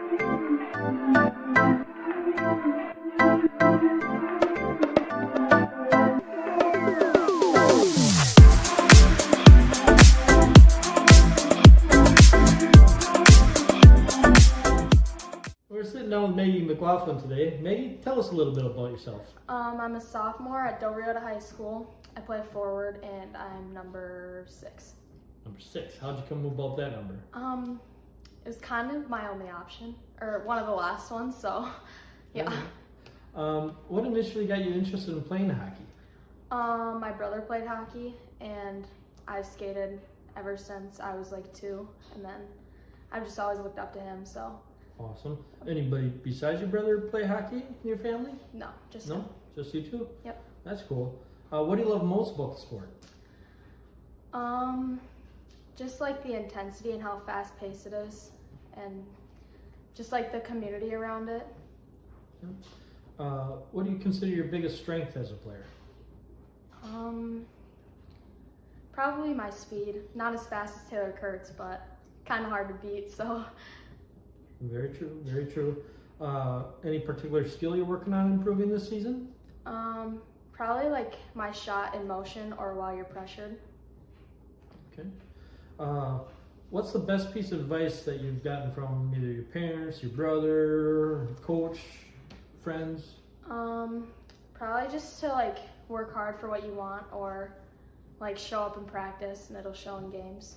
We're sitting down with Maggie McLaughlin today. Maggie, tell us a little bit about yourself. I'm a sophomore at Del Rio High School. I play forward and I'm number 6. Number 6. How'd you come about that number? It was kind of my only option, or one of the last ones, so yeah. What initially got you interested in playing hockey? My brother played hockey and I've skated ever since I was like 2, and then I've just always looked up to him, so. Awesome. Anybody besides your brother play hockey in your family? No, just No? him. Just you two? Yep. That's cool. What do you love most about the sport? Just like the intensity and how fast paced it is, and just like the community around it. What do you consider your biggest strength as a player? Probably my speed. Not as fast as Taylor Kurtz, but kind of hard to beat, so. Very true, very true. Any particular skill you're working on improving this season? Probably like my shot in motion or while you're pressured. Okay. What's the best piece of advice that you've gotten from either your parents, your brother, coach, friends? Probably just to like work hard for what you want, or like show up in practice and it'll show in games.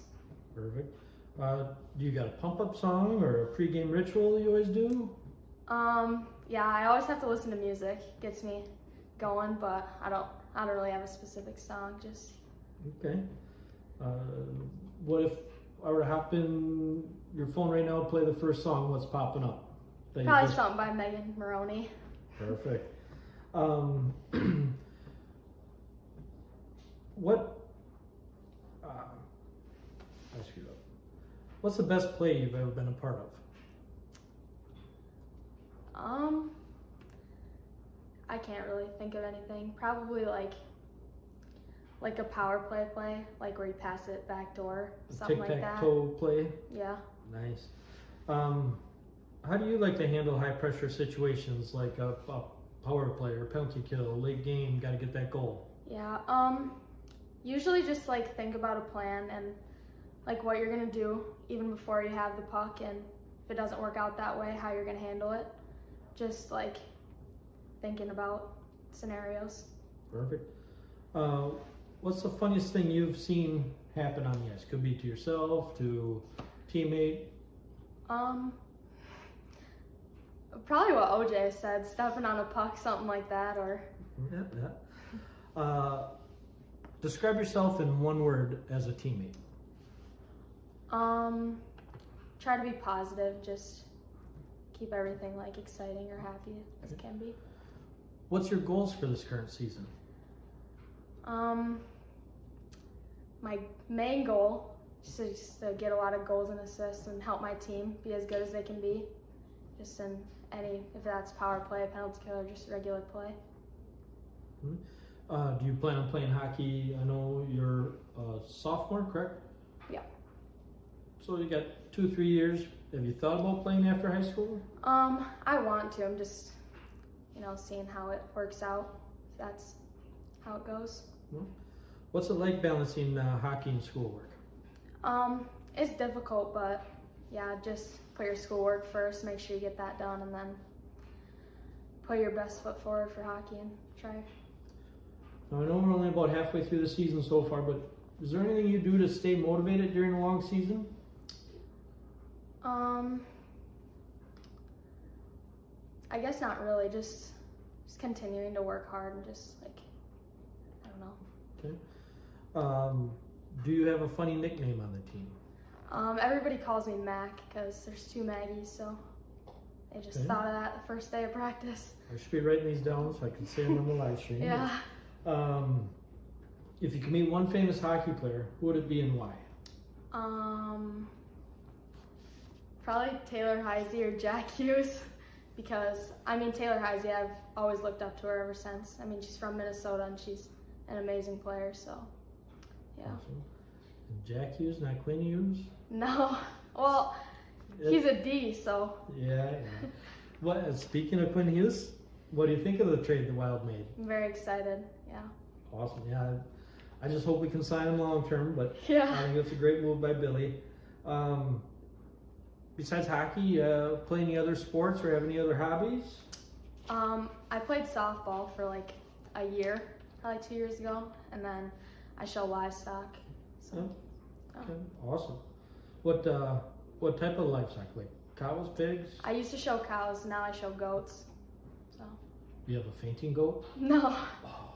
Perfect. Do you got a pump-up song or a pre-game ritual you always do? Yeah, I always have to listen to music. It gets me going, but I don't really have a specific song, just. Okay. What if I were to hop in your phone right now and play the first song? What's popping up? Probably something by Megan Maroney. Perfect. I screwed up. What's the best play you've ever been a part of? I can't really think of anything. Probably like a power play, like where you pass it back door, something like that. Tic-tac-toe play? Yeah. Nice. How do you like to handle high pressure situations like a power play or penalty kill, late game, got to get that goal? Yeah. Usually just like think about a plan and like what you're gonna do even before you have the puck, and if it doesn't work out that way, how you're gonna handle it. Just like thinking about scenarios. Perfect. What's the funniest thing you've seen happen on the ice? Could be to yourself, to teammate. Probably what OJ said, stepping on a puck, something like that, or. Yeah. Describe yourself in one word as a teammate. Try to be positive, just keep everything like exciting or happy as it can be. What's your goals for this current season? My main goal is just to get a lot of goals and assists and help my team be as good as they can be, just in if that's power play, penalty kill, or just regular play. Do you plan on playing hockey? I know you're a sophomore, correct? Yeah. So you got 2-3 years. Have you thought about playing after high school? I want to. I'm just, seeing how it works out, if that's how it goes. What's it like balancing hockey and schoolwork? It's difficult, but yeah, just put your schoolwork first, make sure you get that done, and then put your best foot forward for hockey and try. Now, I know we're only about halfway through the season so far, but is there anything you do to stay motivated during a long season? I guess not really, just continuing to work hard and just I don't know. Okay. Do you have a funny nickname on the team? Everybody calls me Mac because there's 2 Maggies, so they just thought of that the first day of practice. I should be writing these down so I can say them on the live stream. Yeah. If you could meet one famous hockey player, who would it be and why? Probably Taylor Heisey or Jack Hughes, because Taylor Heisey, I've always looked up to her ever since. She's from Minnesota and she's an amazing player, so yeah. Awesome. And Jack Hughes, not Quinn Hughes? No, well, He's a D, so. Yeah. What? Speaking of Quinn Hughes, what do you think of the trade the Wild made? I'm very excited. Yeah. Awesome. Yeah. I just hope we can sign him long term, but Yeah. I think it's a great move by Billy. Besides hockey, play any other sports or have any other hobbies? I played softball for like a year, probably 2 years ago, and then I show livestock. So. Okay. Awesome. What type of livestock? Like cows, pigs? I used to show cows. Now I show goats. So. You have a fainting goat? No. Oh,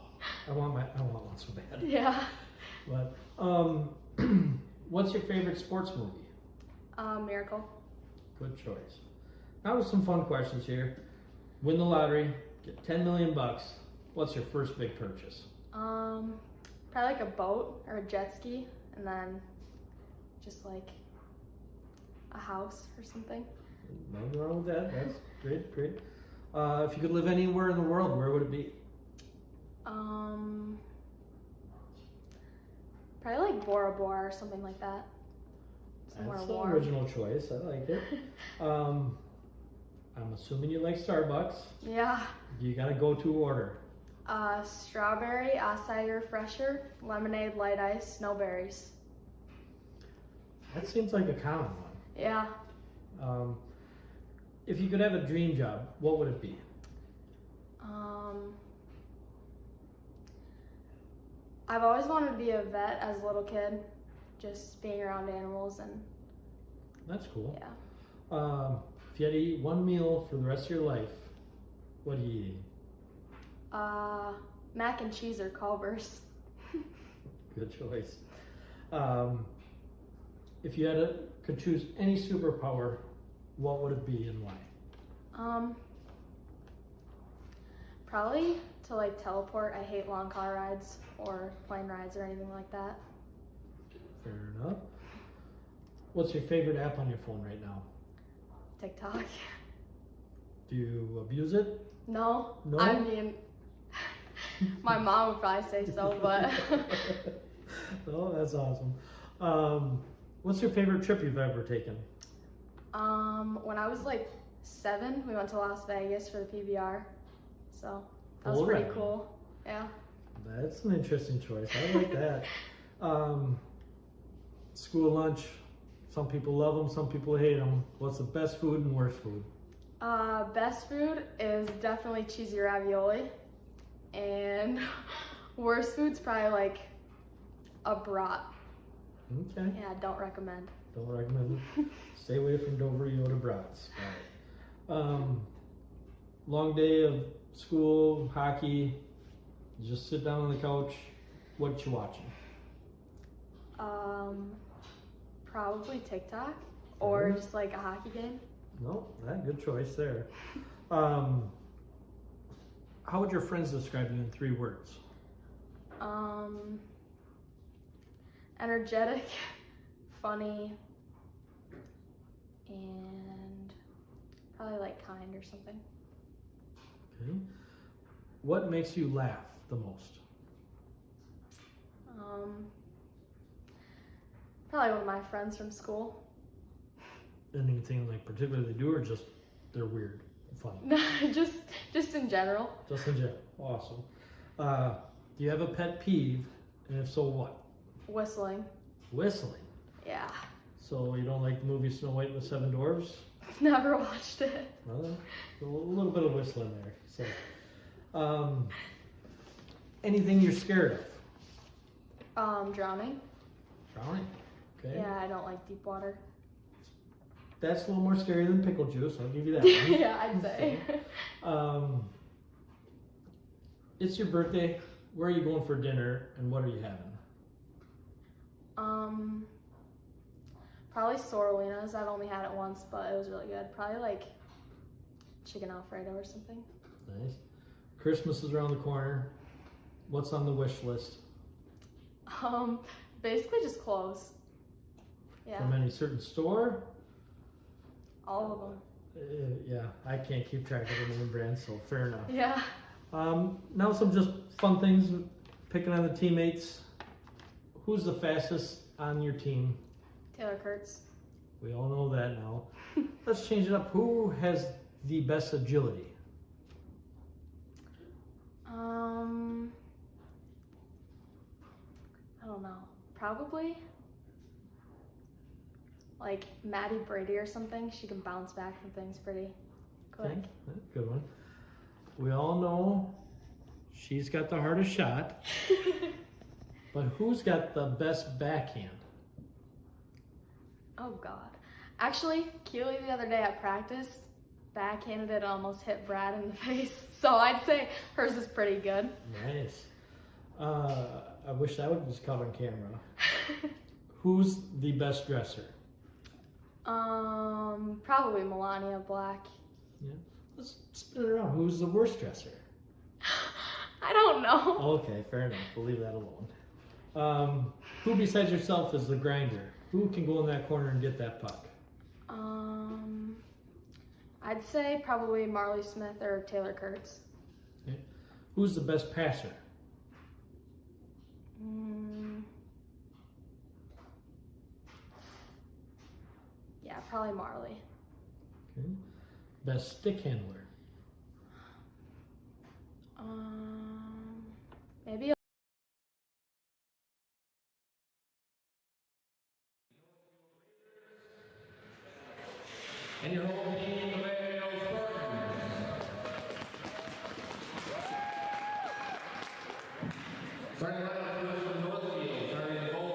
I want one so bad. Yeah. But what's your favorite sports movie? Miracle. Good choice. Now with some fun questions here. Win the lottery, get $10 million. What's your first big purchase? Probably like a boat or a jet ski, and then just like a house or something. Nothing wrong with that. That's great. If you could live anywhere in the world, where would it be? Probably like Bora Bora or something like that. Somewhere That's an warm. original choice. I like it. I'm assuming you like Starbucks. Yeah. You got to go-to order. Strawberry, acai refresher, lemonade, light ice, no berries. That seems like a common one. Yeah. If you could have a dream job, what would it be? I've always wanted to be a vet as a little kid, just being around animals and. That's cool. Yeah. If you had to eat one meal for the rest of your life, what are you eating? Mac and cheese or Culver's. Good choice. If you could choose any superpower, what would it be and why? Probably to like teleport. I hate long car rides or plane rides or anything like that. Fair enough. What's your favorite app on your phone right now? TikTok. Do you abuse it? No. No? I mean, my mom would probably say so, but. Oh, that's awesome. What's your favorite trip you've ever taken? When I was like 7, we went to Las Vegas for the PBR. So that was All pretty right. cool. Yeah. That's an interesting choice. I like that. School lunch. Some people love them, some people hate them. What's the best food and worst food? Best food is definitely cheesy ravioli. And worst food's probably like a brat. Okay. Yeah, don't recommend. Don't recommend it. Stay away from Dover Yoda brats. Long day of school, hockey. You just sit down on the couch. What you watching? Probably TikTok or just like a hockey game. No, that good choice there. How would your friends describe you in 3 words? Energetic, funny, and probably like kind or something. Okay. What makes you laugh the most? Probably one of my friends from school. Anything like particular they do, or just they're weird and funny? just in general. Just in general. Awesome. Do you have a pet peeve? And if so, what? Whistling. Whistling. Yeah. So you don't like the movie Snow White and the Seven Dwarfs? Never watched it. Well, a little bit of whistling there. So, anything you're scared of? Drowning. Drowning. Okay. Yeah, I don't like deep water. That's a little more scary than pickle juice. I'll give you that one. Yeah, I'd say. So, it's your birthday. Where are you going for dinner, and what are you having? Probably Sorolinas. I've only had it once, but it was really good. Probably like chicken Alfredo or something. Nice. Christmas is around the corner. What's on the wish list? Basically just clothes. Yeah. From any certain store? All of them. Yeah, I can't keep track of the name brands, so fair enough. Yeah. Now some just fun things, picking on the teammates. Who's the fastest on your team? Taylor Kurtz. We all know that now. Let's change it up. Who has the best agility? I don't know. Probably like Maddie Brady or something. She can bounce back from things pretty quick. Okay, good one. We all know she's got the hardest shot, but who's got the best backhand? Oh God. Actually, Keely the other day at practice backhanded it and almost hit Brad in the face. So I'd say hers is pretty good. Nice. I wish that would just caught on camera. Who's the best dresser? Probably Melania Black. Yeah. Let's spin it around. Who's the worst dresser? I don't know. Okay, fair enough. We'll leave that alone. Who besides yourself is the grinder? Who can go in that corner and get that puck? I'd say probably Marley Smith or Taylor Kurtz. Okay. Who's the best passer? Yeah, probably Marley. Okay. Best stick handler? Maybe. And your home team, the Mayo Spartans. Starting right out from Northfield, starting in goal,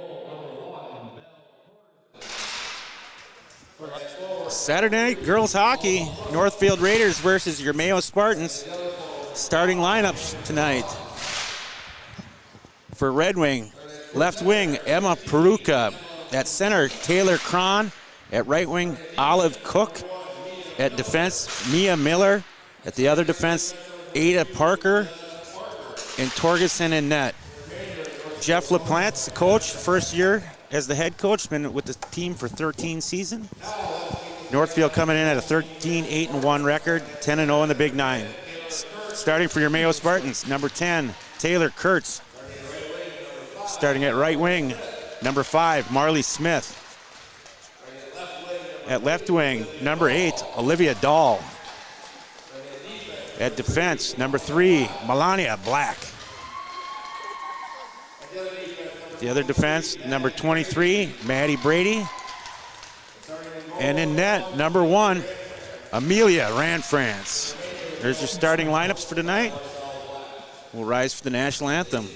number 1, Saturday night girls hockey, Northfield Raiders versus your Mayo Spartans. Starting lineups tonight. For Red Wing, left wing, Emma Peruka. At center, Taylor Cron. At right wing, Olive Cook. At defense, Mia Miller. At the other defense, Ada Parker. And Torgerson in net. Jeff LaPlante's the coach, first year as the head coach, been with the team for 13 seasons. Northfield coming in at a 13-8-1 record, 10-0 in the Big Nine. Starting for your Mayo Spartans, number 10, Taylor Kurtz. Starting at right wing, number 5, Marley Smith. At left wing, number 8, Olivia Dahl. At defense, number 3, Melania Black. The other defense, number 23, Maddie Brady. And in net, number 1, Amelia Ranfrance. There's your starting lineups for tonight. We'll rise for the national anthem.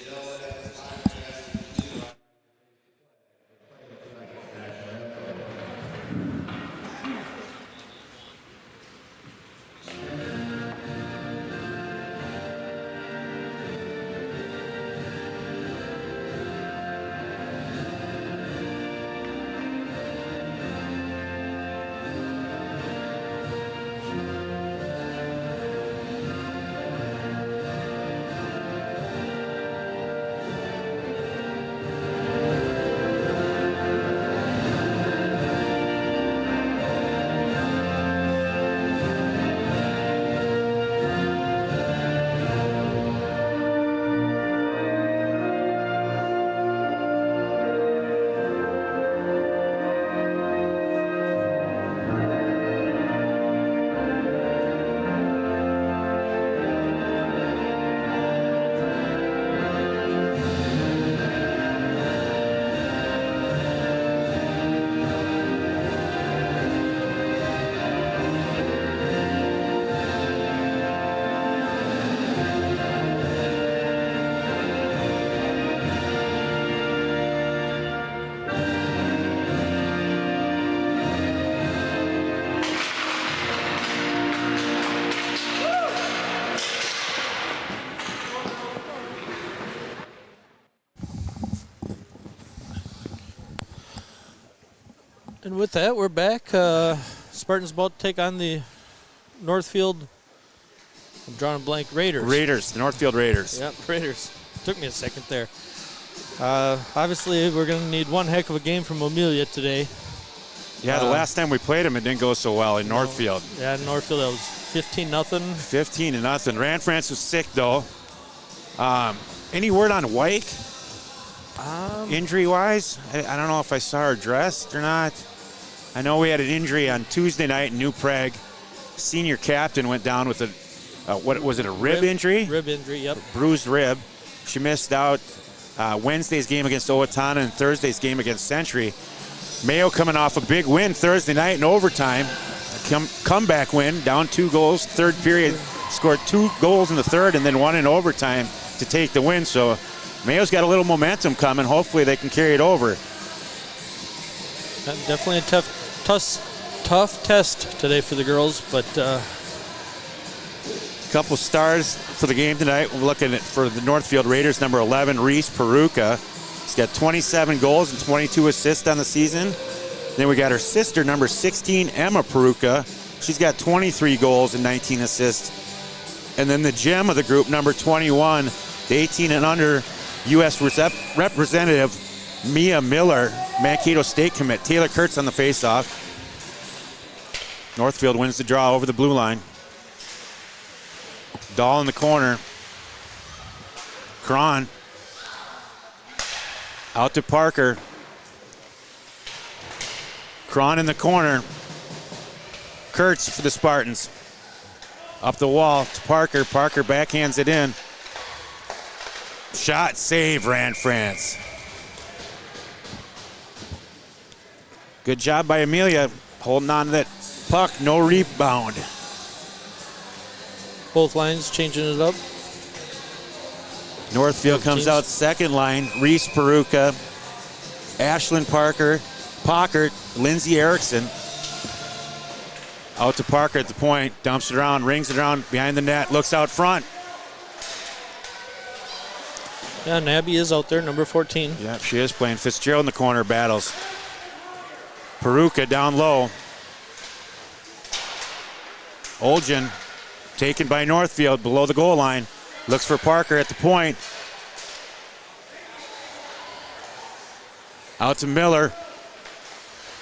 And with that, we're back. Spartans about to take on the Northfield, I'm drawing a blank, Raiders. The Northfield Raiders. Yep, Raiders. Took me a second there. Obviously, we're going to need one heck of a game from Amelia today. Yeah, the last time we played them, it didn't go so well in Northfield. Yeah, in Northfield, that was 15-0. 15-0. Ranfrance was sick, though. Any word on Wyke? Injury-wise? I don't know if I saw her dressed or not. I know we had an injury on Tuesday night in New Prague. Senior captain went down with what was it, a rib injury? Rib injury, yep. Bruised rib. She missed out Wednesday's game against Owatonna and Thursday's game against Century. Mayo coming off a big win Thursday night in overtime. Comeback win, down 2 goals, third period. Scored 2 goals in the third and then 1 in overtime to take the win. So Mayo's got a little momentum coming. Hopefully they can carry it over. Definitely a tough test today for the girls, but Couple stars for the game tonight. We're looking at for the Northfield Raiders, number 11, Reese Peruka. She's got 27 goals and 22 assists on the season. Then we got her sister, number 16, Emma Peruka. She's got 23 goals and 19 assists. And then the gem of the group, number 21, the 18 and under U.S. representative, Mia Miller, Mankato State commit. Taylor Kurtz on the faceoff. Northfield wins the draw over the blue line. Dahl in the corner. Cron. Out to Parker. Cron in the corner. Kurtz for the Spartans. Up the wall to Parker. Parker backhands it in. Shot, save, Rand France. Good job by Amelia holding on to that puck. No rebound. both lines changing it up. Northfield comes out second line. Reese Peruka, Ashlyn Parker, Pockert, Lindsay Erickson. Out to Parker at the point, dumps it around, rings it around behind the net, looks out front. Yeah, Nabby is out there, number 14. Yeah, she is playing. Fitzgerald in the corner battles. Peruka down low. Oljan taken by Northfield below the goal line. Looks for Parker at the point. Out to Miller.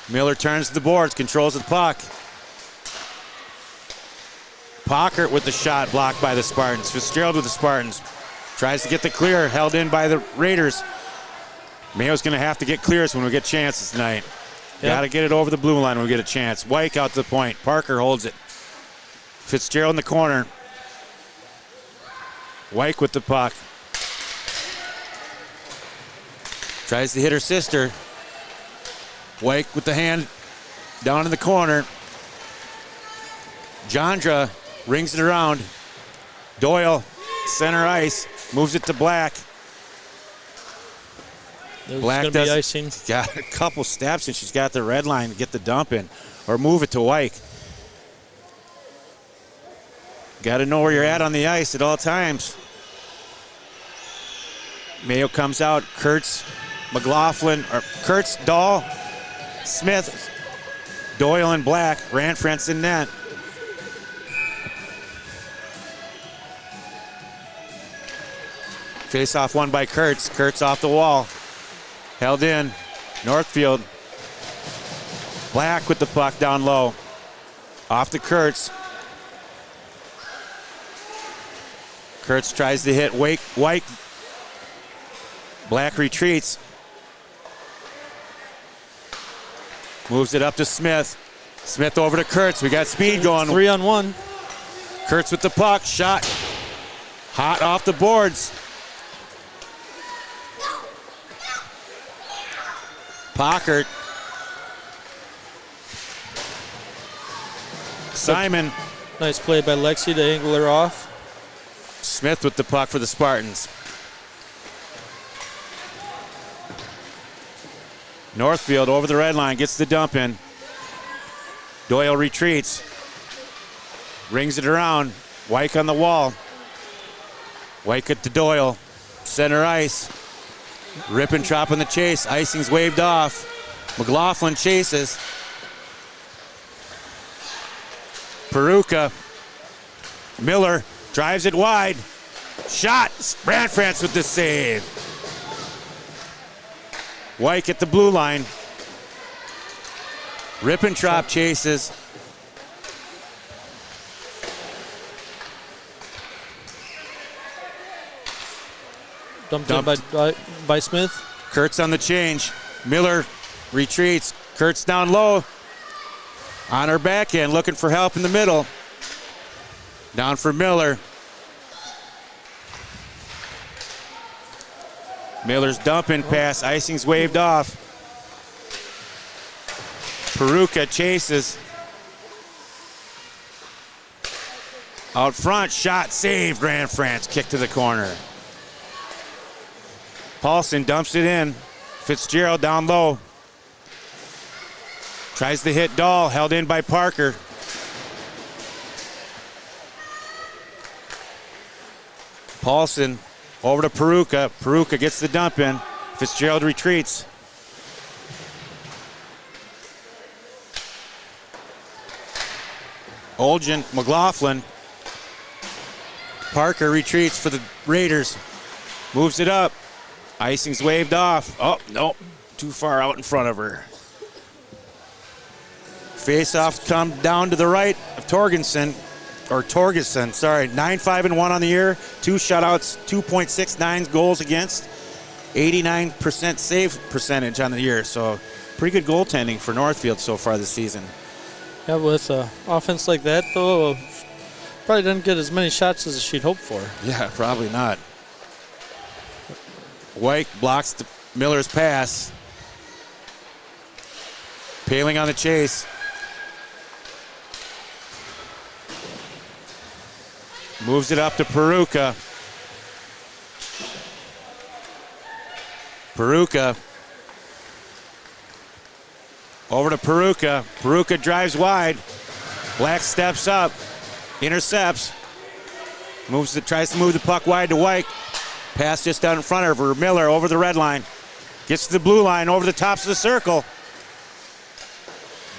Miller turns to the boards, controls the puck. Pockert with the shot blocked by the Spartans. Fitzgerald with the Spartans. Tries to get the clear, held in by the Raiders. Mayo's going to have to get clears when we get chances tonight. Yep. Got to get it over the blue line when we get a chance. Wyke out to the point. Parker holds it. Fitzgerald in the corner. Wyke with the puck. Tries to hit her sister. Wyke with the hand down in the corner. Jandra rings it around. Doyle, center ice, moves it to Black. There's Black going to be does icing. got a couple steps and she's got the red line to get the dump in or move it to Wyke. Got to know where you're at on the ice at all times. Mayo comes out. Kurtz, McLaughlin, or Kurtz, Dahl, Smith, Doyle, and Black. Ranfrentz in net. Face off won by Kurtz. Kurtz off the wall. Held in. Northfield. Black with the puck down low. Off to Kurtz. Kurtz tries to hit Wyke. Black retreats. Moves it up to Smith. Smith over to Kurtz. We got speed going. 3-on-1. Kurtz with the puck. Shot. Hot off the boards. Pockert. Simon. Nice play by Lexi to angle her off. Smith with the puck for the Spartans. Northfield over the red line, gets the dump in. Doyle retreats. Rings it around. Wyke on the wall. Wyke it to Doyle. Center ice. Rip and chop in the chase. Icing's waved off. McLaughlin chases. Peruka. Miller drives it wide. Shot. Ranfrentz with the save. Wyke at the blue line. Rip and chop chases. Dumped in by Smith. Kurtz on the change. Miller retreats. Kurtz down low. On her backhand, looking for help in the middle. Down for Miller. Miller's dumping pass. Icing's waved off. Peruka chases. Out front, shot saved. Grand France, kick to the corner. Paulson dumps it in. Fitzgerald down low. Tries to hit Dahl, held in by Parker. Paulson over to Peruka. Peruka gets the dump in. Fitzgerald retreats. Olgin, McLaughlin. Parker retreats for the Raiders. Moves it up. Icing's waved off. Oh, no. Too far out in front of her. Face-off come down to the right of Torgerson, sorry. 9-5-1 on the year. 2 shutouts, 2.69 goals against. 89% save percentage on the year. So pretty good goaltending for Northfield so far this season. Yeah, with offense like that, though, probably didn't get as many shots as she'd hoped for. Yeah, probably not. White blocks Miller's pass. Paling on the chase. Moves it up to Peruka. Peruka. Over to Peruka. Peruka drives wide. Black steps up. Intercepts. Tries to move the puck wide to White. Pass just out in front of her. Miller over the red line. Gets to the blue line, over the tops of the circle.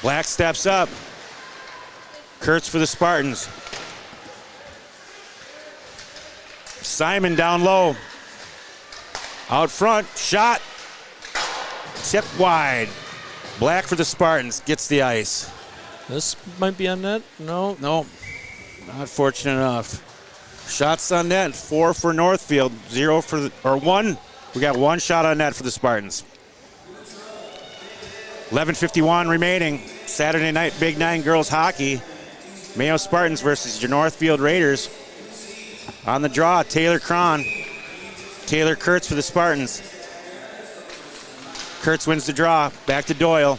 Black steps up. Kurtz for the Spartans. Simon down low. Out front, shot. Tip wide. Black for the Spartans, gets the ice. This might be on net. No. No, not fortunate enough. Shots on net, 4 for Northfield, 0 for one. We got 1 shot on net for the Spartans. 11:51 remaining. Saturday night Big Nine girls hockey. Mayo Spartans versus your Northfield Raiders. On the draw, Taylor Cron. Taylor Kurtz for the Spartans. Kurtz wins the draw. Back to Doyle.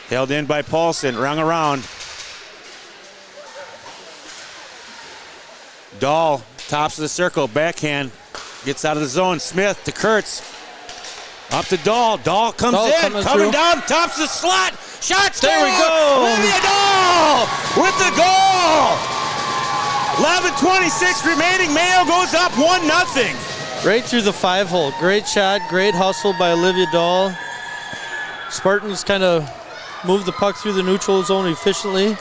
Held in by Paulson, rung around. Dahl, tops of the circle, backhand. Gets out of the zone. Smith to Kurtz. Up to Dahl. Dahl comes in, coming down, tops the slot. Shot score! There we go! Olivia Dahl with the goal! 11:26 remaining. Mayo goes up 1-0. Right through the 5-hole. Great shot, great hustle by Olivia Dahl. Spartans kind of moved the puck through the neutral zone efficiently.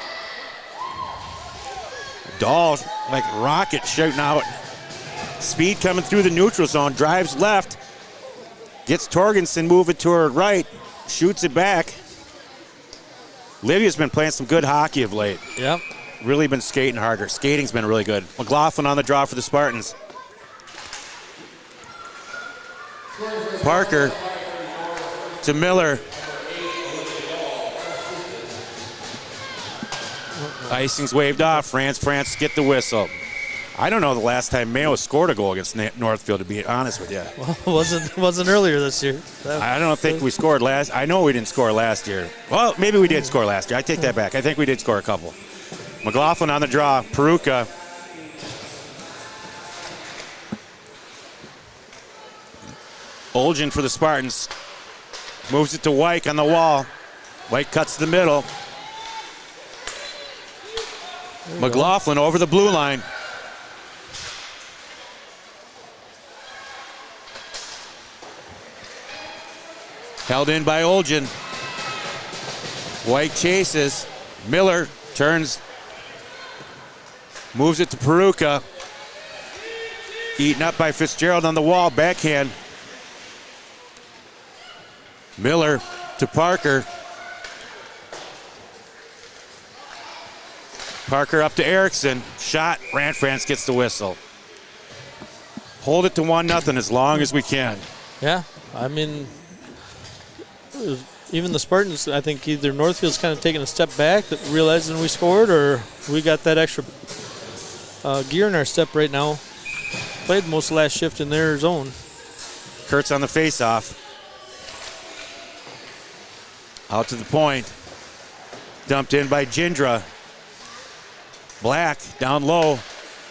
Dahl, like a rocket, shooting out. Speed coming through the neutral zone, drives left. Gets Torgerson moving to her right, shoots it back. Livia's been playing some good hockey of late. Yep. Really been skating harder. Skating's been really good. McLaughlin on the draw for the Spartans. Parker to Miller. Icing's waved off. France get the whistle. I don't know the last time Mayo scored a goal against Northfield, to be honest with you. Well, wasn't earlier this year. I don't think we scored last. I know we didn't score last year. Well, maybe we did score last year. I take that back. I think we did score a couple. McLaughlin on the draw. Peruka. Olgin for the Spartans. Moves it to White on the wall. White cuts the middle. McLaughlin over the blue line. Held in by Olgin. White chases. Miller turns. Moves it to Peruka. Eaten up by Fitzgerald on the wall. Backhand. Miller to Parker. Parker up to Erickson. Shot. France gets the whistle. Hold it to 1-0 as long as we can. Yeah. I mean, even the Spartans, I think either Northfield's kind of taking a step back, realizing we scored, or we got that extra gear in our step right now. Played most last shift in their zone. Kurtz on the face-off. Out to the point. Dumped in by Jindra. Black down low.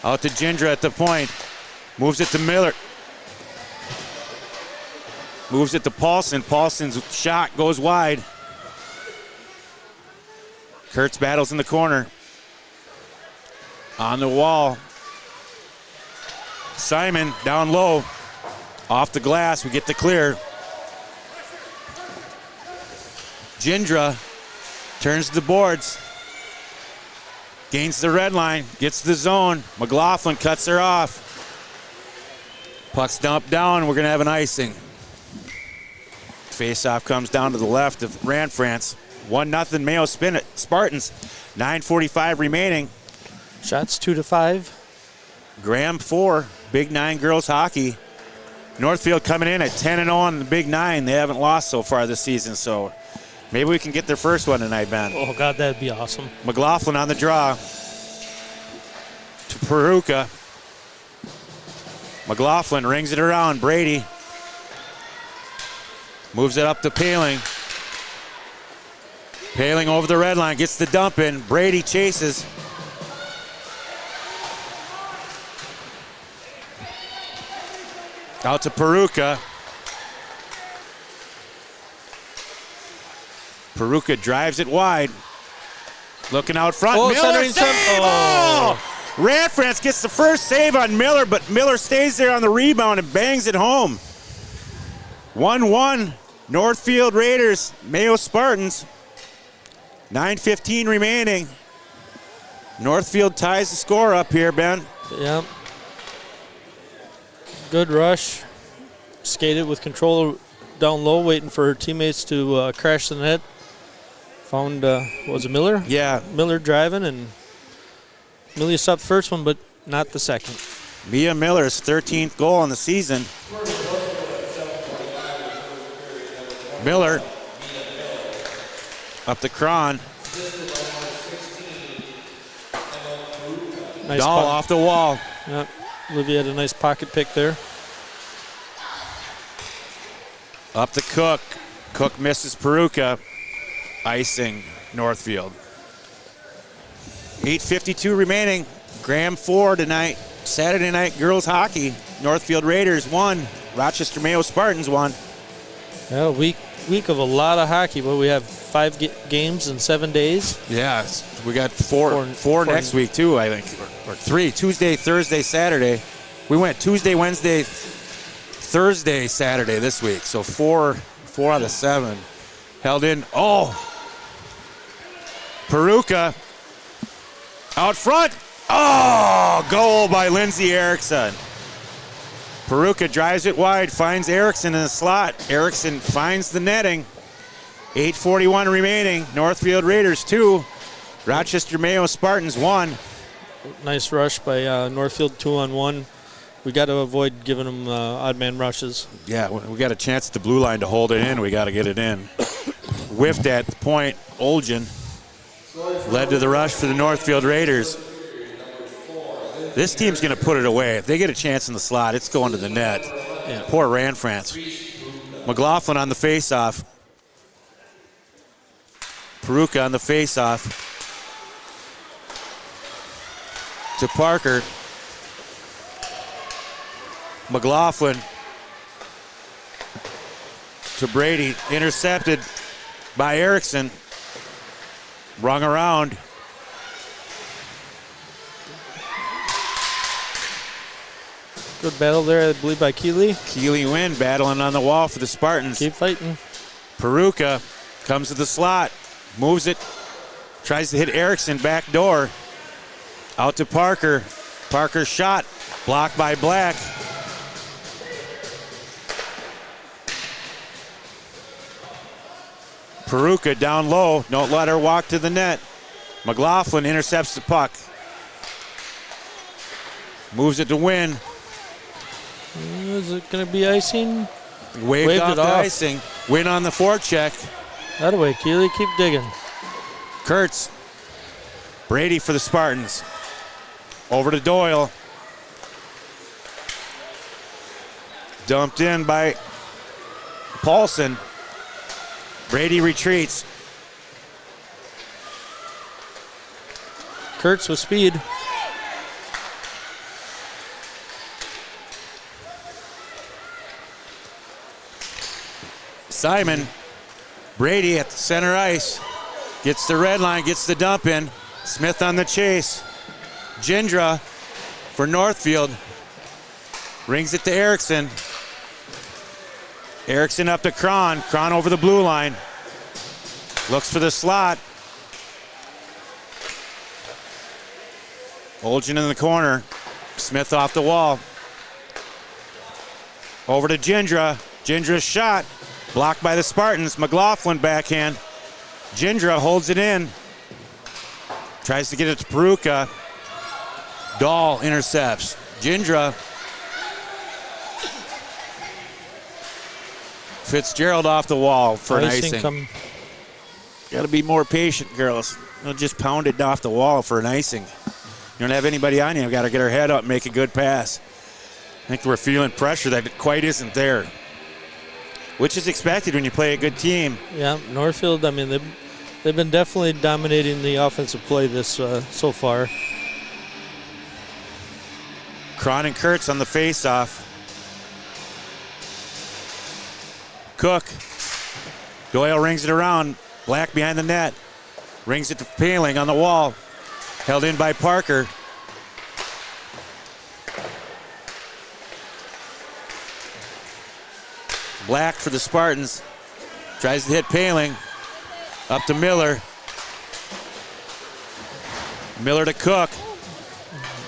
Out to Jindra at the point. Moves it to Miller. Moves it to Paulson. Paulson's shot goes wide. Kurtz battles in the corner. On the wall. Simon down low. Off the glass. We get the clear. Jindra turns to the boards. Gains the red line. Gets to the zone. McLaughlin cuts her off. Puck's dumped down. We're going to have an icing. Face-off comes down to the left of Ranfrance. 1-0 Mayo Spartans. 9:45 remaining. Shots 2-5. Graham 4. Big 9 girls hockey. Northfield coming in at 10-0 on the Big 9. They haven't lost so far this season, so maybe we can get their first one tonight, Ben. Oh, God, that'd be awesome. McLaughlin on the draw. To Peruka. McLaughlin rings it around. Brady moves it up to Paling. Paling over the red line, gets the dump in. Brady chases. Out to Peruka. Peruka drives it wide. Looking out front. Oh, Miller centering save! Oh! Ranfrance gets the first save on Miller, but Miller stays there on the rebound and bangs it home. 1-1, Northfield Raiders, Mayo Spartans. 9:15 remaining. Northfield ties the score up here, Ben. Yep. Good rush. Skated with control down low, waiting for her teammates to crash the net. Found, was it Miller? Yeah. Miller driving, and Millie stopped the first one, but not the second. Mia Miller's 13th goal on the season. Miller up the Cron. Nice Dahl puck. off the wall. Yep. Olivia had a nice pocket pick there. Up to Cook. Cook misses Peruka. Icing Northfield. 8:52 remaining. Graham 4 tonight. Saturday night girls hockey. Northfield Raiders 1. Rochester Mayo Spartans 1. Yeah, week of a lot of hockey, but we have 5 games in 7 days. Yeah, we got four next week too, I think. Or 3. Tuesday, Thursday, Saturday. We went Tuesday, Wednesday, Thursday, Saturday this week. So 4 out of 7. Held in. Oh! Peruka out front. Oh! Goal by Lindsay Erickson. Peruka drives it wide, finds Erickson in the slot. Erickson finds the netting. 8:41 remaining. Northfield Raiders 2. Rochester Mayo Spartans 1. Nice rush by Northfield 2-on-1. We got to avoid giving them odd man rushes. Yeah, we got a chance at the blue line to hold it in. We got to get it in. Whiffed at the point. Olgin led to the rush for the Northfield Raiders. This team's going to put it away. If they get a chance in the slot, it's going to the net. Yeah. Poor Ranfrance. McLaughlin on the faceoff. Peruka on the faceoff. To Parker. McLaughlin to Brady. Intercepted by Erickson. Rung around. Good battle there, I believe, by Keeley. Keeley Wynn battling on the wall for the Spartans. Keep fighting. Peruka comes to the slot. Moves it. Tries to hit Erickson back door. Out to Parker. Parker's shot. Blocked by Black. Peruka down low. Don't let her walk to the net. McLaughlin intercepts the puck. Moves it to Wynn. Is it going to be icing? Waved off it the off. icing. Win on the forecheck. That way, Keeley, keep digging. Kurtz. Brady for the Spartans. Over to Doyle. Dumped in by Paulson. Brady retreats. Kurtz with speed. Simon. Brady at the center ice. Gets the red line, gets the dump in. Smith on the chase. Gindra for Northfield. Rings it to Erickson. Erickson up to Cron. Cron over the blue line. Looks for the slot. Olgin in the corner. Smith off the wall. Over to Gindra. Gindra's shot. Blocked by the Spartans. McLaughlin backhand. Gindra holds it in. Tries to get it to Peruka. Dahl intercepts. Gindra. Fitzgerald off the wall for an icing. Got to be more patient, girls. Don't just pound it off the wall for an icing. You don't have anybody on you. You've got to get her head up and make a good pass. I think we're feeling pressure that quite isn't there, which is expected when you play a good team. Yeah, Northfield, I mean, they've been definitely dominating the offensive play this so far. Cron and Kurtz on the face-off. Cook. Doyle rings it around. Black behind the net. Rings it to Paling on the wall. Held in by Parker. Black for the Spartans. Tries to hit Paling. Up to Miller. Miller to Cook.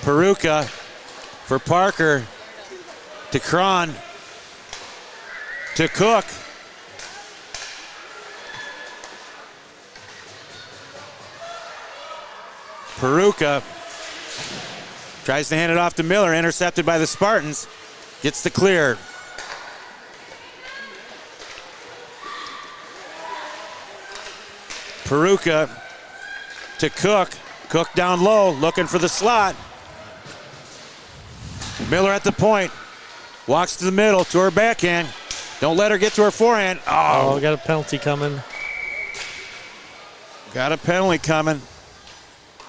Peruka for Parker. To Cron. To Cook. Peruka tries to hand it off to Miller. Intercepted by the Spartans. Gets the clear. Peruka to Cook. Cook down low, looking for the slot. Miller at the point. Walks to the middle, to her backhand. Don't let her get to her forehand. Oh, got a penalty coming. Got a penalty coming.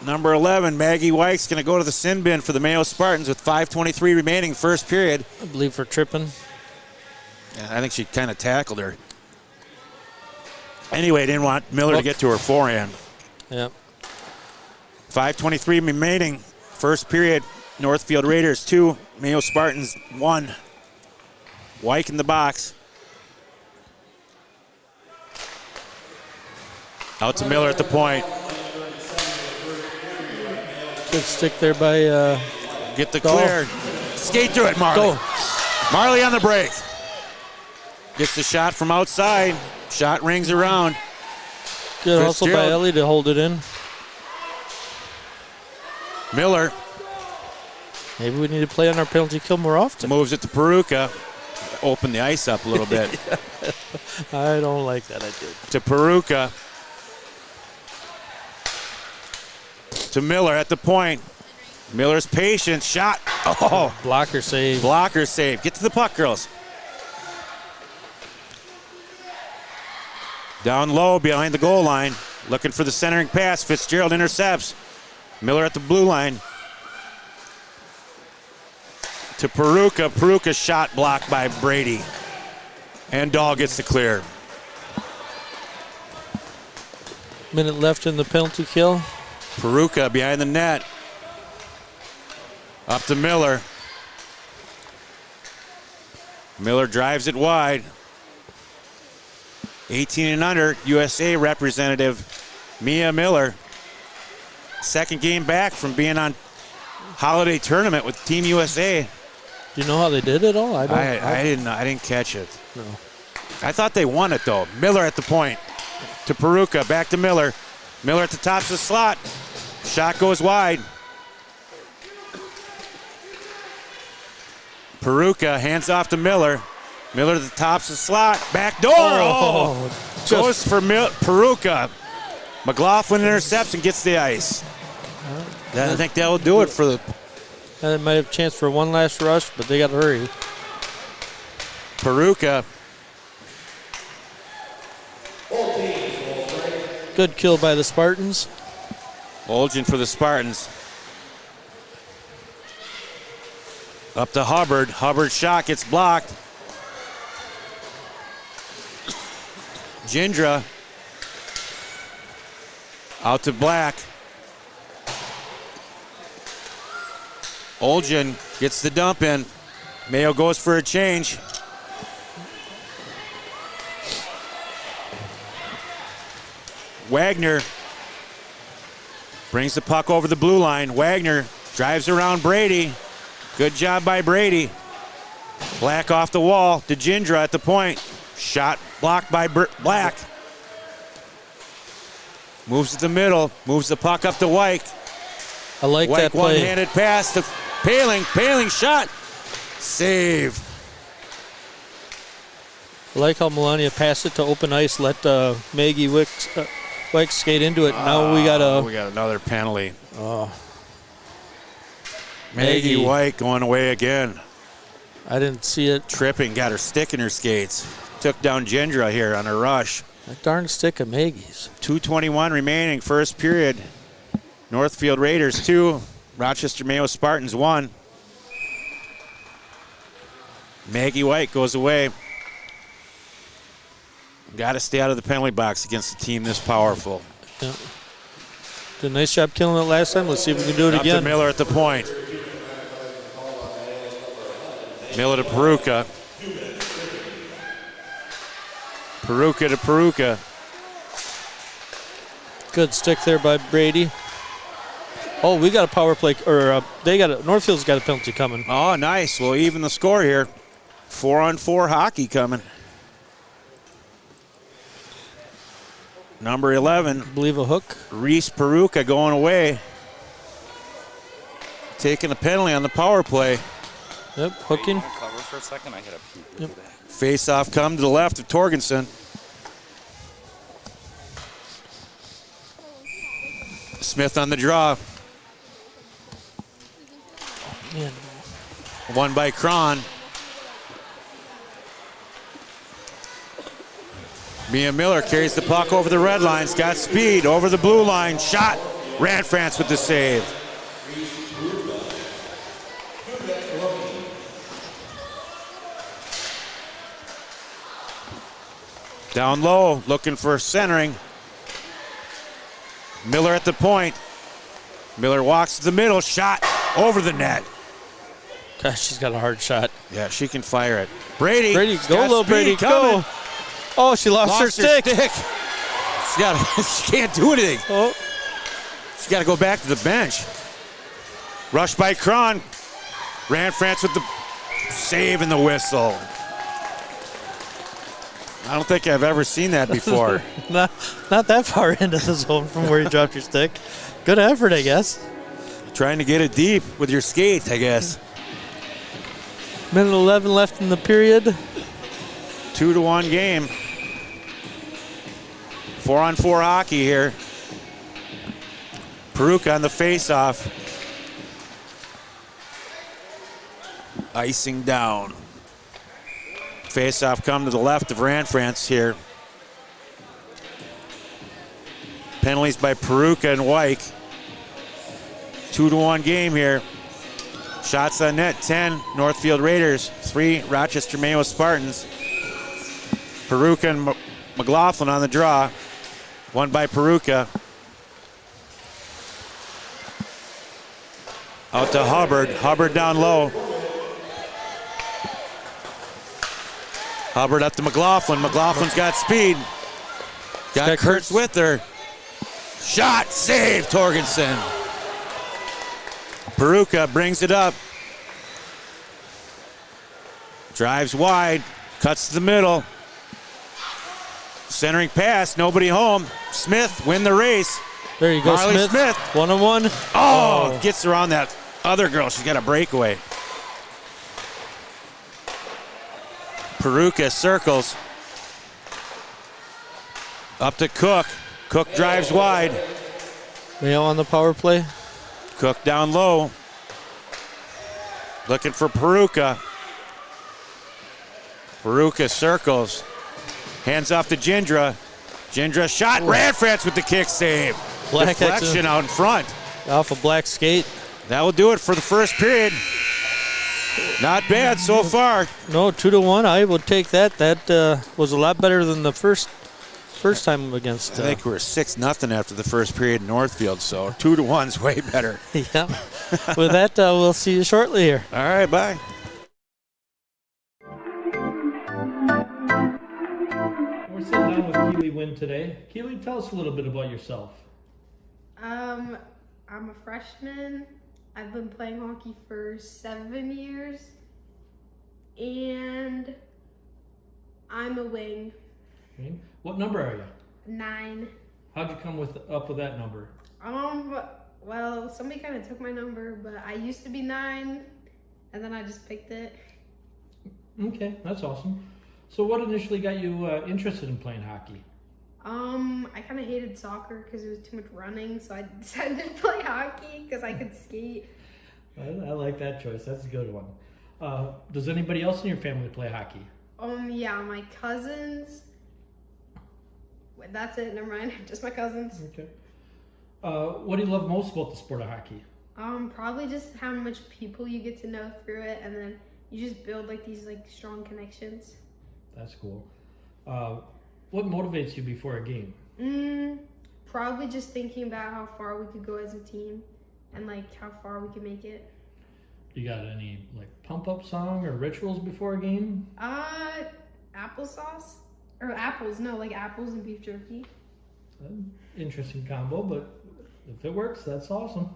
Number 11, Maggie White's going to go to the sin bin for the Mayo Spartans with 5:23 remaining, first period. I believe for tripping. Yeah, I think she kind of tackled her. Anyway, didn't want Miller to get to her forehand. Yep. 5:23 remaining, first period. Northfield Raiders 2, Mayo Spartans 1. White in the box. Out to Miller at the point. Good stick there by Get the clear. Skate through it, Marley. Go. Marley on the break. Gets the shot from outside. Shot rings around. Good hustle by Fitzgerald. Ellie to hold it in. Miller Maybe we need to play on our penalty kill more often. moves it to Peruka. Open the ice up a little bit. I don't like that. I did. To Peruka. To Miller at the point. Miller's patient. Shot. Oh, Blocker save. blocker save. Get to the puck, girls. Down low behind the goal line. Looking for the centering pass. Fitzgerald intercepts. Miller at the blue line. To Peruka. Peruka shot blocked by Brady. And Dahl gets the clear. Minute left in the penalty kill. Peruka behind the net. Up to Miller. Miller drives it wide. 18 and under, USA representative Mia Miller. Second game back from being on holiday tournament with Team USA. Do you know how they did it all? I didn't catch it. No. I thought they won it though. Miller at the point. To Peruka, back to Miller. Miller at the top of the slot. Shot goes wide. Peruka hands off to Miller. Miller to the tops the slot. Back door. Oh. Goes for Peruka. McLaughlin intercepts and gets the ice. I think that will do it for the. They might have a chance for one last rush, but they got to hurry. Peruka. Good kill by the Spartans. Olgin for the Spartans. Up to Hubbard. Hubbard's shot gets blocked. Gindra. Out to Black. Olgin gets the dump in. Mayo goes for a change. Wagner brings the puck over the blue line. Wagner drives around Brady. Good job by Brady. Black off the wall to Gindra at the point. Shot blocked by Black. Moves to the middle. Moves the puck up to Wyke. I like Wyke that play. One-handed pass to Paling. Paling shot. Save. I like how Melania passed it to open ice. Let Maggie Wyke skate into it. Now we got another penalty. Oh. Maggie Wyke going away again. I didn't see it. Tripping, got her stick in her skates. Took down Gindra here on a rush. That darn stick of Maggie's. 2:21 remaining, first period. Northfield Raiders 2, Rochester Mayo Spartans 1. Maggie Wyke goes away. Got to stay out of the penalty box against a team this powerful. Yeah. Did a nice job killing it last time. Let's see if we can do it Up again. to Miller at the point. Miller to Peruka. Peruka to Peruka. Good stick there by Brady. Oh, we got a power play, or Northfield's got a penalty coming. Oh, nice. We'll even the score here. 4-on-4 hockey coming. Number 11. I believe a hook. Reese Peruka going away. Taking a penalty on the power play. Yep, hooking. Cover for a second. I hit a peek. Yep. Face-off come to the left of Torgensen. Smith on the draw. Man. Won by Cron. Mia Miller carries the puck over the red lines. Got speed over the blue line. Shot. Ranfrance with the save. Down low, looking for centering. Miller at the point. Miller walks to the middle. Shot over the net. Gosh, she's got a hard shot. Yeah, she can fire it. Brady. Brady, go, got little speed Brady, coming. go. Oh, she lost her stick. She can't do anything. Oh. She's got to go back to the bench. Rush by Cron. Ranfrance with the save and the whistle. I don't think I've ever seen that before. not that far into the zone from where you dropped your stick. Good effort, I guess. Trying to get it deep with your skate, I guess. Minute 11 left in the period. 2-1 game. 4-on-4 hockey here. Peruka on the face-off. Icing down. Face-off come to the left of Ranfrance here. Penalties by Peruka and Wyke. 2-1 game here. Shots on net, 10 Northfield Raiders, 3 Rochester Mayo Spartans. Peruka and McLaughlin on the draw. Won by Peruka. Out to Hubbard. Hubbard down low. Hubbard up to McLaughlin. McLaughlin's got speed. Got Kurtz with her. Shot, save, Torgensen. Peruka brings it up. Drives wide. Cuts to the middle. Centering pass, nobody home. Smith win the race. There you go, Marley Smith. 1-on-1. Oh, gets around that other girl. She's got a breakaway. Peruka circles. Up to Cook. Cook drives wide. Mayo on the power play. Cook down low. Looking for Peruka. Peruka circles. Hands off to Jindra. Jindra shot. Radfratz with the kick save. Black Deflection out in front. Off a black skate. That will do it for the first period. Not bad so far. No, 2-1. I would take that. That was a lot better than the first time against. I think we're 6-0 after the first period in Northfield, so 2-1's way better. Yeah. With that, we'll see you shortly here. All right, bye. We're sitting down with Keely Wynn today. Keely, tell us a little bit about yourself. I'm a freshman. I've been playing hockey for 7 years, and I'm a wing. Okay. What number are you? 9. How'd you come up with that number? Well, somebody kind of took my number, but I used to be 9, and then I just picked it. Okay, that's awesome. So what initially got you interested in playing hockey? I kind of hated soccer because it was too much running, so I decided to play hockey because I could skate. I like that choice. That's a good one. Does anybody else in your family play hockey? Yeah, my cousins. Wait, that's it. Never mind. Just my cousins. Okay. What do you love most about the sport of hockey? Probably just how much people you get to know through it, and then you just build like these strong connections. That's cool. What motivates you before a game? Probably just thinking about how far we could go as a team, and how far we could make it. You got any pump up song or rituals before a game? Applesauce or apples? No, apples and beef jerky. Interesting combo, but if it works, that's awesome.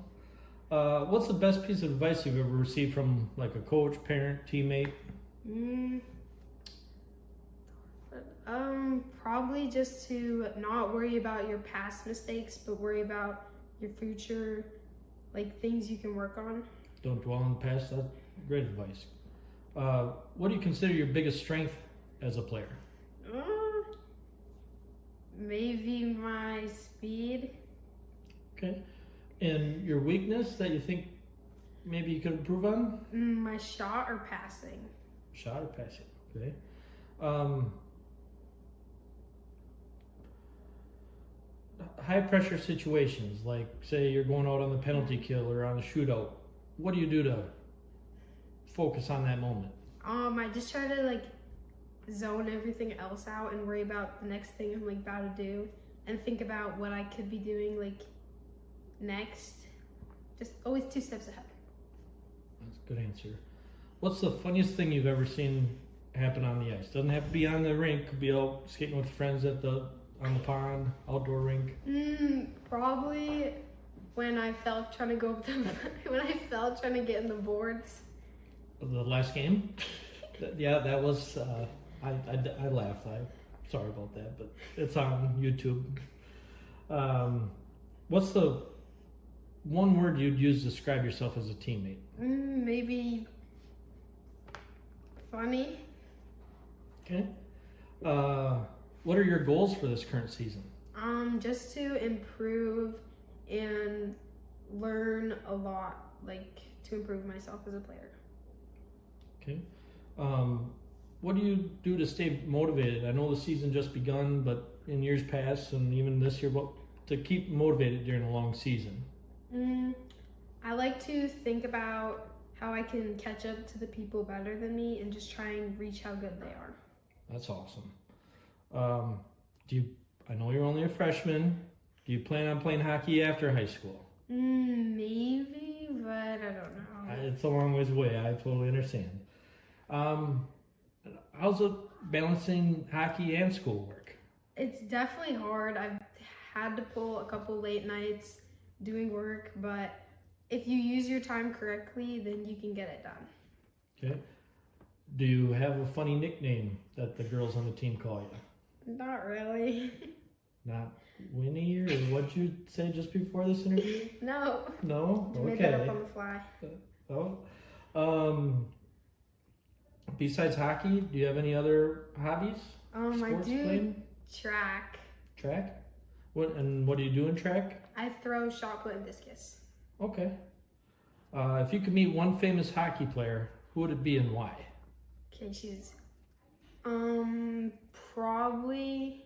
What's the best piece of advice you've ever received from a coach, parent, teammate? Probably just to not worry about your past mistakes, but worry about your future, things you can work on. Don't dwell on the past. That's great advice. What do you consider your biggest strength as a player? Maybe my speed. Okay. And your weakness that you think maybe you could improve on? My shot or passing. Shot or passing. Okay. High pressure situations, say you're going out on the penalty kill or on a shootout. What do you do to focus on that moment? I just try to zone everything else out and worry about the next thing I'm about to do, and think about what I could be doing next. Just always 2 steps ahead. That's a good answer. What's the funniest thing you've ever seen happen on the ice? Doesn't have to be on the rink. Could be out skating with friends on the pond, outdoor rink. Probably when I fell trying to go up when I fell trying to get in the boards. The last game? Yeah, that was, I laughed. Sorry about that, but it's on YouTube. What's the one word you'd use to describe yourself as a teammate? Maybe funny. Okay. What are your goals for this current season? Just to improve and learn a lot, to improve myself as a player. Okay. What do you do to stay motivated? I know the season just begun, but in years past and even this year, what to keep motivated during a long season? I like to think about how I can catch up to the people better than me and just try and reach how good they are. That's awesome. I know you're only a freshman. Do you plan on playing hockey after high school? Maybe, but I don't know. It's a long ways away. I totally understand. How's it balancing hockey and schoolwork? It's definitely hard. I've had to pull a couple late nights doing work, but if you use your time correctly, then you can get it done. Okay. Do you have a funny nickname that the girls on the team call you? Not really. Not Winnie, or what'd you say just before this interview? No. No? I made that up on the fly. Oh. Besides hockey, do you have any other hobbies? I Sports do playing? track. Track? What do you do in track? I throw shot put and discus. Okay. If you could meet one famous hockey player, who would it be and why? Okay, she's probably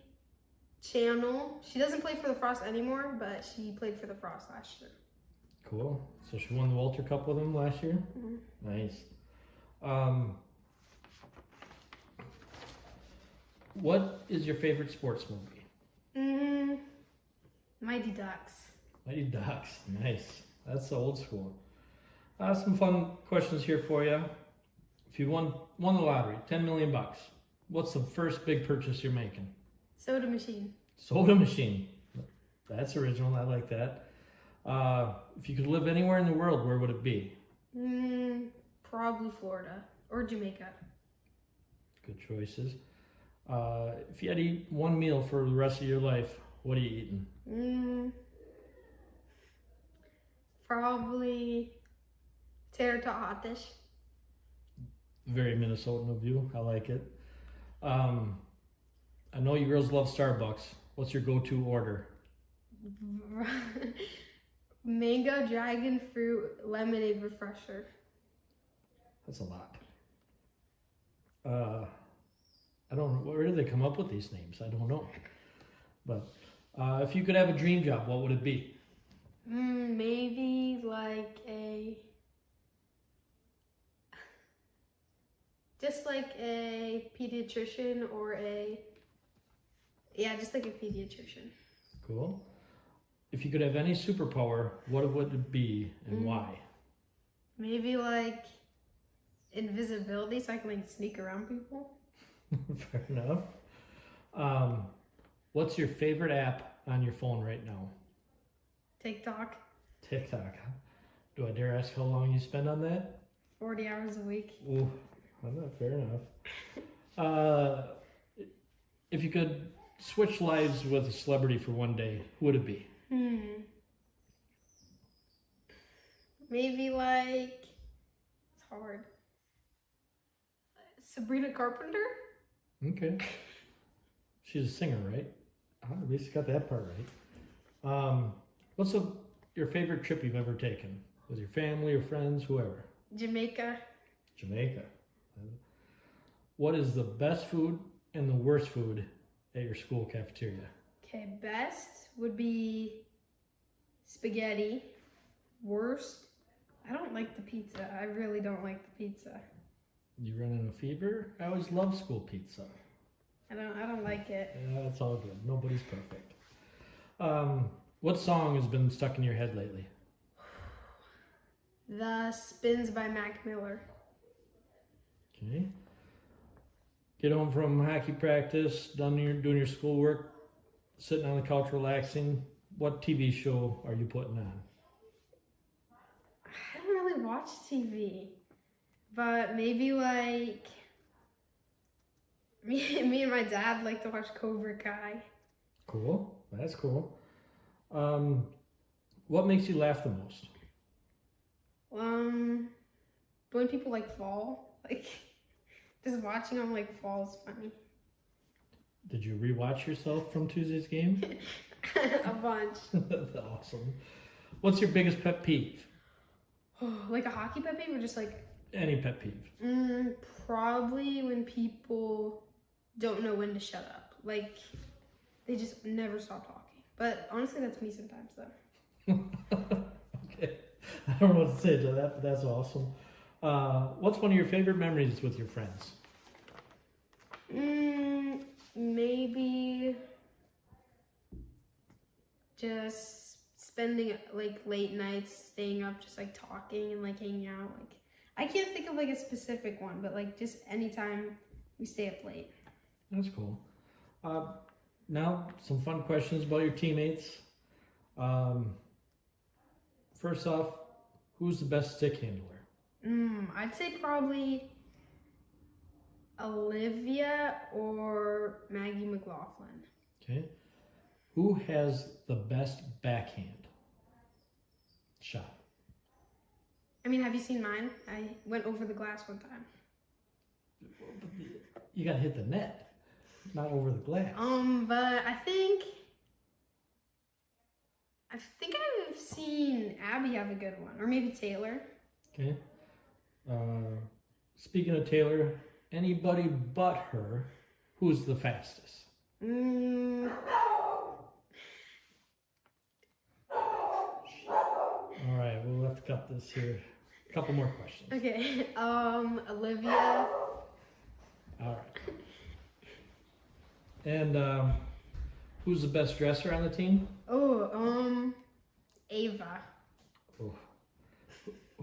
Channel. She doesn't play for the Frost anymore, but she played for the Frost last year. Cool. So she won the Walter Cup with him last year? Nice. What is your favorite sports movie? Mighty Ducks. Mighty Ducks. Nice. That's the old school. Some fun questions here for you. If you won the lottery, 10 million bucks, what's the first big purchase you're making? Soda machine. Soda machine. That's original. I like that. If you could live anywhere in the world, where would it be? Probably Florida or Jamaica. Good choices. If you had to eat one meal for the rest of your life, what are you eating? Probably tater tot hot dish. Very Minnesotan of you. I like it. I know you girls love Starbucks. What's your go-to order? Mango dragon fruit lemonade refresher. That's a lot. I don't know. Where do they come up with these names? I don't know. But if you could have a dream job, what would it be? Maybe just like a pediatrician or just like a pediatrician. Cool. If you could have any superpower, what would it be and why? Maybe like invisibility so I can like sneak around people. Fair enough. What's your favorite app on your phone right now? TikTok. TikTok. Do I dare ask how long you spend on that? 40 hours a week. Ooh, I'm not fair enough. If you could switch lives with a celebrity for one day, who would it be? Maybe like, it's hard. Sabrina Carpenter? Okay. She's a singer, right? At least got that part right. What's your favorite trip you've ever taken? With your family or friends, whoever? Jamaica. Jamaica. What is the best food and the worst food at your school cafeteria? Okay, best would be spaghetti. Worst, I don't like the pizza. I really don't like the pizza. You running a fever? I always love school pizza. I don't like it. Yeah, that's all good. Nobody's perfect. What song has been stuck in your head lately? The Spins by Mac Miller. Okay. Get home from hockey practice, doing your schoolwork, sitting on the couch relaxing. What TV show are you putting on? I don't really watch TV, but maybe like me and my dad like to watch Cobra Kai. Cool. That's cool. What makes you laugh the most? When people like fall, like just watching them like fall is funny. Did you rewatch yourself from Tuesday's game? A bunch. That's awesome. What's your biggest pet peeve? Like a hockey pet peeve or just like Any pet peeve? probably when people don't know when to shut up. Like they just never stop talking. But honestly, that's me sometimes though. Okay. I don't know what to say to that, but that's awesome. What's one of your favorite memories with your friends? Maybe just spending like late nights staying up just like talking and like hanging out. Like I can't think of like a specific one, but like just anytime we stay up late. That's cool. Now, some fun questions about your teammates. First off, who's the best stick handler? I'd say probably Olivia or Maggie McLaughlin. Okay. Who has the best backhand shot? I mean, have you seen mine? I went over the glass one time. You got to hit the net, not over the glass. But I think I've seen Abby have a good one, or maybe Taylor. Okay. Speaking of Taylor, anybody but her, who's the fastest? All right, we'll have to cut this here. A couple more questions. Okay. Olivia. All right. And who's the best dresser on the team? Ava. Oh.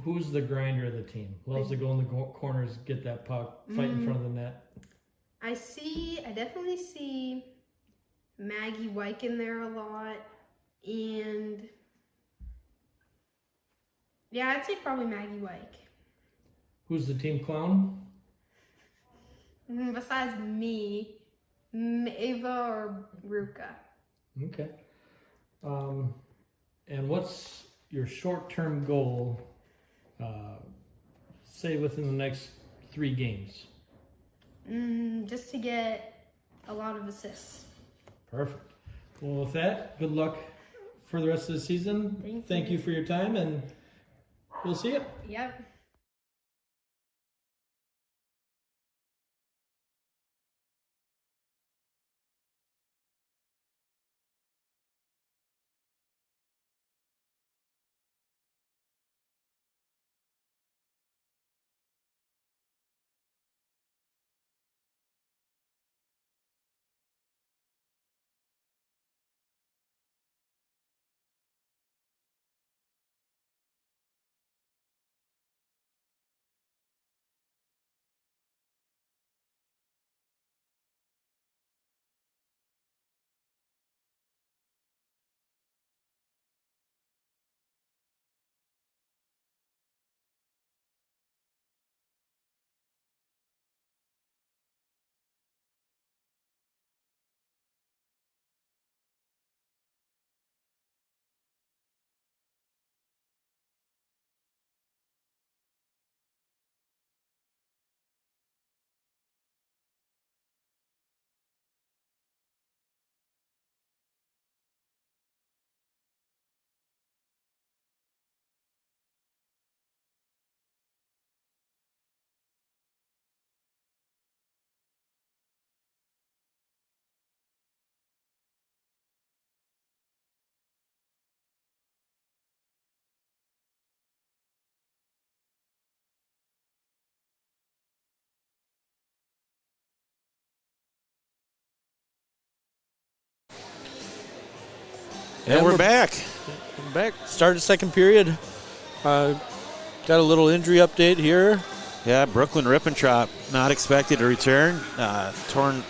Who's the grinder of the team? Loves to go in the corners, get that puck, fight in front of the net. I definitely see Maggie Wyke in there a lot, and yeah, I'd say probably Maggie Wyke. Who's the team clown? Besides me, Ava or Ruka. Okay. And what's your short-term goal, say within the next 3 games? Just to get a lot of assists. Perfect. Well, with that, good luck for the rest of the season. Thank you for your time, and we'll see you. Yep. And we're back. We're back. Started second period. Got a little injury update here. Yeah, Brooklyn Rippentrop not expected to return. Torn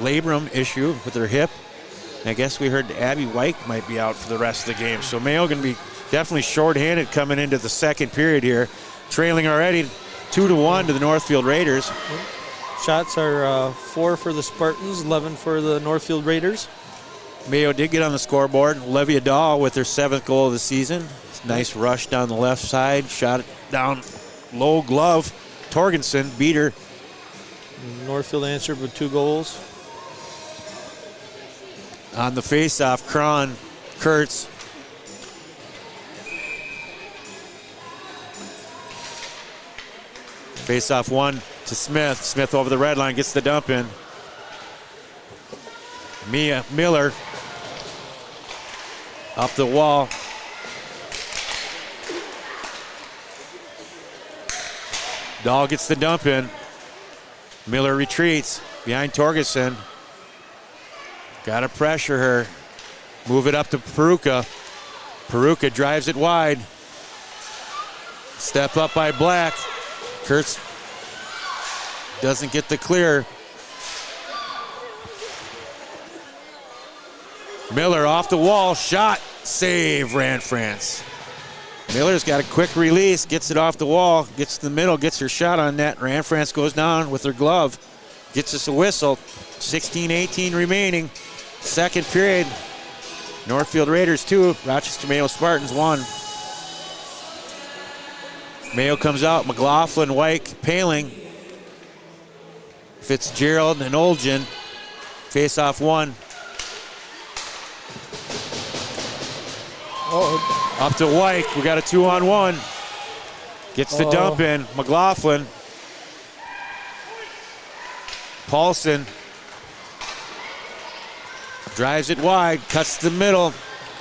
labrum issue with her hip. I guess we heard Abby Wyke might be out for the rest of the game. So Mayo going to be definitely shorthanded coming into the second period here. Trailing already 2-1 to the Northfield Raiders. Shots are 4 for the Spartans, 11 for the Northfield Raiders. Mayo did get on the scoreboard. Olivia Dahl with her 7th goal of the season. Nice rush down the left side. Shot it down low glove. Torgensen beat her. Northfield answered with 2 goals. On the face-off, Cron, Kurtz. Face-off 1 to Smith. Smith over the red line, gets the dump in. Mia Miller up the wall. Dahl gets the dump in. Miller retreats behind Torgerson. Got to pressure her. Move it up to Peruka. Peruka drives it wide. Step up by Black. Kurtz doesn't get the clear. Miller off the wall, shot, save, Ran France. Miller's got a quick release, gets it off the wall, gets to the middle, gets her shot on net. Ran France goes down with her glove, gets us a whistle. 16-18 remaining. Second period. Northfield Raiders 2, Rochester Mayo Spartans 1. Mayo comes out, McLaughlin, Wyke, Paling. Fitzgerald and Olgin. Face off one. Oh, Up to White. We got a 2-on-1. Gets the dump in. McLaughlin. Paulson. Drives it wide. Cuts to the middle.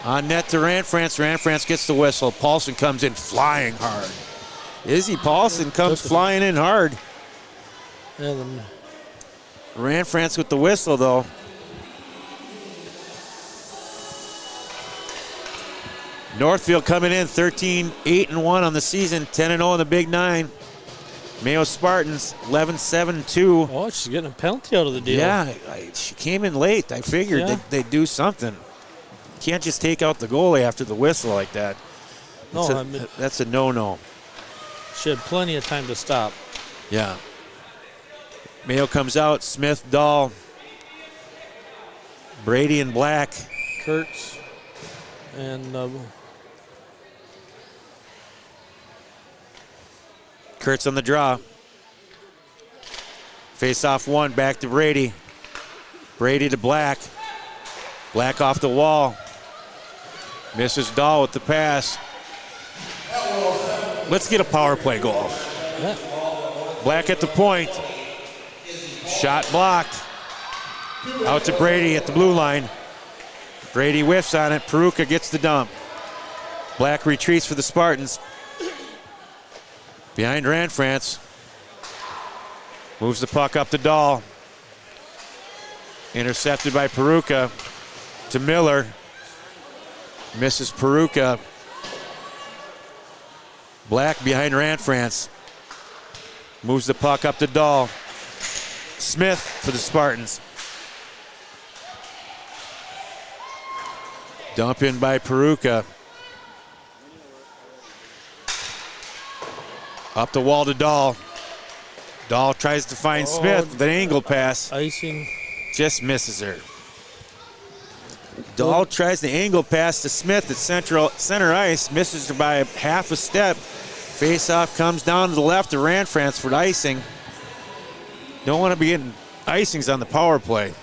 On net to Ranfrance. Ranfrance gets the whistle. Paulson comes in flying hard. Izzy Paulson comes flying in hard. and Ranfrance with the whistle, though. Northfield coming in 13-8-1 on the season, 10-0 in the Big Nine. Mayo Spartans 11-7-2. oh, she's getting a penalty out of the deal. Yeah, she came in late. I figured Yeah. they'd do something. Can't just take out the goalie after the whistle like that. No, It's a- I mean- that's a no-no. She had plenty of time to stop. Yeah. Mayo comes out. Smith, Dahl, Brady, and Black. Kurtz and Kurtz on the draw. Face off one, back to Brady. Brady to Black. Black off the wall. Misses Dahl with the pass. Let's get a power play goal. yeah. Black at the point. Shot blocked. Out to Brady at the blue line. Brady whiffs on it. Peruka gets the dump. Black retreats for the Spartans. Behind Ranfrance. Moves the puck up to Dahl. Intercepted by Peruka. To Miller. Misses Peruka. Black behind Ranfrance. Moves the puck up to Dahl. Smith for the Spartans. Dump in by Peruka. Up the wall to Dahl. Dahl tries to find Smith with an angle pass. Icing. Just misses her. Dahl tries the angle pass to Smith at center ice. Misses her by half a step. Face-off comes down to the left to Ranfrance for icing. Don't want to be getting icings on the power play.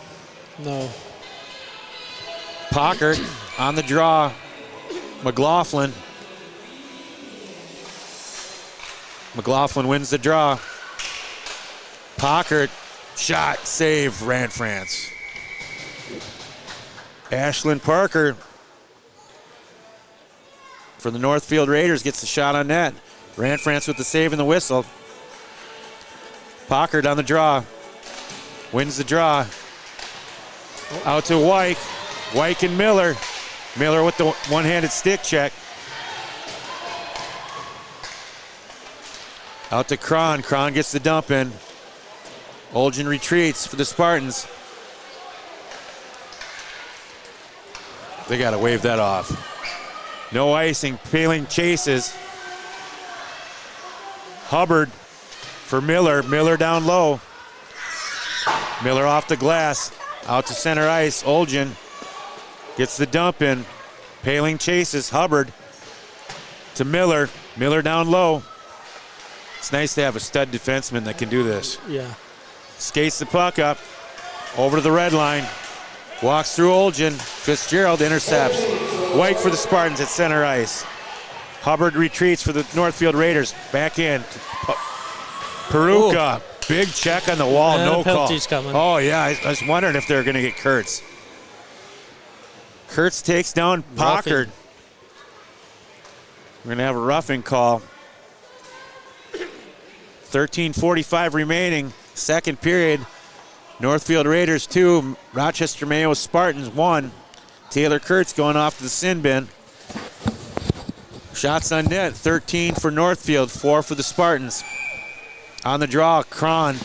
No. Pockert on the draw. McLaughlin. McLaughlin wins the draw. Pockert, shot, save, Ranfrance. Ashlyn Parker for the Northfield Raiders gets the shot on net. Ranfrance with the save and the whistle. Pockert on the draw. Wins the draw. Out to White. White and Miller. Miller with the one-handed stick check. Out to Cron. Cron gets the dump in. Olgin retreats for the Spartans. They got to wave that off. No icing. Paling chases. Hubbard for Miller. Miller down low. Miller off the glass. Out to center ice. Olgin gets the dump in. Paling chases. Hubbard to Miller. Miller down low. It's nice to have a stud defenseman that can do this. Yeah. Skates the puck up. Over to the red line. Walks through Olgin. Fitzgerald intercepts. White for the Spartans at center ice. Hubbard retreats for the Northfield Raiders. Back in. Peruka. Big check on the wall. And no a penalty's call. coming. Oh, yeah. I was wondering if they were going to get Kurtz. Kurtz takes down Pockard. Roughing. We're going to have a roughing call. 13:45 remaining. Second period. Northfield Raiders 2. Rochester Mayo Spartans 1. Taylor Kurtz going off to the sin bin. Shots on net. 13 for Northfield. 4 for the Spartans. On the draw, Cron.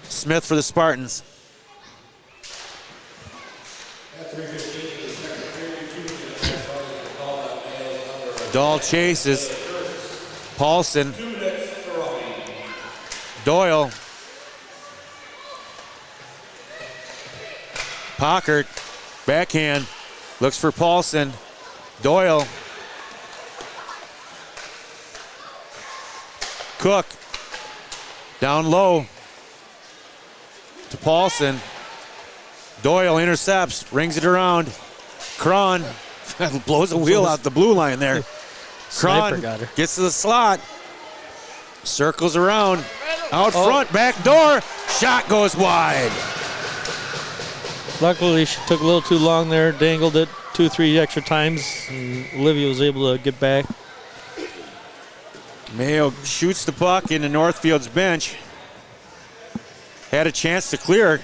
Smith for the Spartans. Dahl chases. Paulson. Doyle. Pockert. Backhand. Looks for Paulson. Doyle. Cook. Down low. Paulson. Doyle intercepts, rings it around. Cron blows a wheel out the blue line there. Sniper Cron got her. gets to the slot. Circles around. Out front, back door. Shot goes wide. Luckily, she took a little too long there, dangled it 2-3 extra times, and Olivia was able to get back. Mayo shoots the puck into Northfield's bench. Had a chance to clear.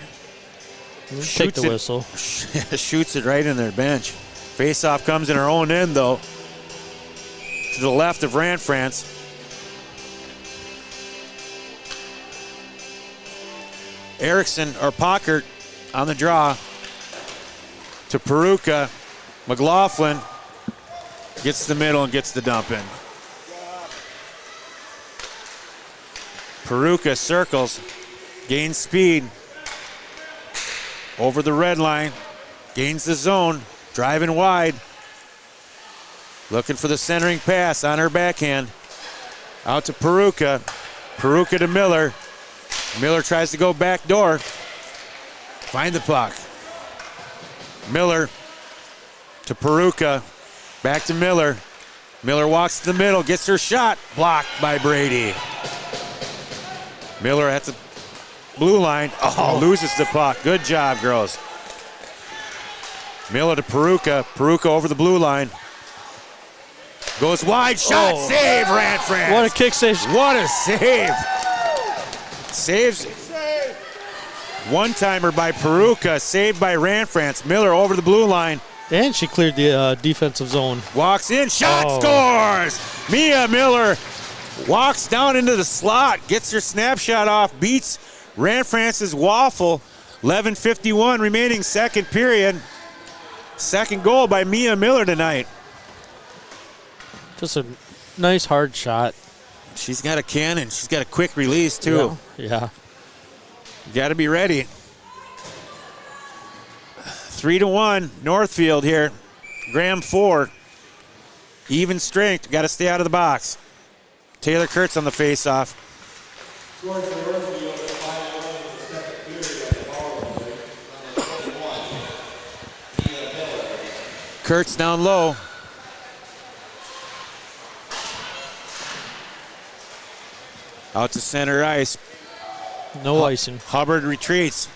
Take the whistle. Shoots it right in their bench. Face-off comes in our own end, though. To the left of Ranfrance. Erickson or Pockert on the draw to Peruka. McLaughlin gets the middle and gets the dump in. Peruka circles, gains speed over the red line, gains the zone, driving wide. Looking for the centering pass on her backhand. Out to Peruka. Peruka to Miller. Miller tries to go back door. Find the puck. Miller to Peruka. Back to Miller. Miller walks to the middle, gets her shot. Blocked by Brady. Miller at the blue line. Oh, loses the puck. Good job, girls. Miller to Peruka. Peruka over the blue line. Goes wide, shot, save, Ranfrance. What a kick save. What a save. Saves. One-timer by Peruka, saved by Ranfrance. Miller over the blue line. And she cleared the defensive zone. Walks in, shot, scores. Mia Miller walks down into the slot, gets her snapshot off, beats Ranfrance's waffle. 11:51 remaining second period. Second goal by Mia Miller tonight. Just a nice hard shot. She's got a cannon. She's got a quick release, too. Yeah. You got to be ready. 3-1, Northfield here. Graham 4. Even strength. Got to stay out of the box. Taylor Kurtz on the faceoff. Scores for Northfield at 5-1 in the second period on the power play. Number 21, Mia Miller. Kurtz down low. Out to center ice. No icing. Hubbard retreats.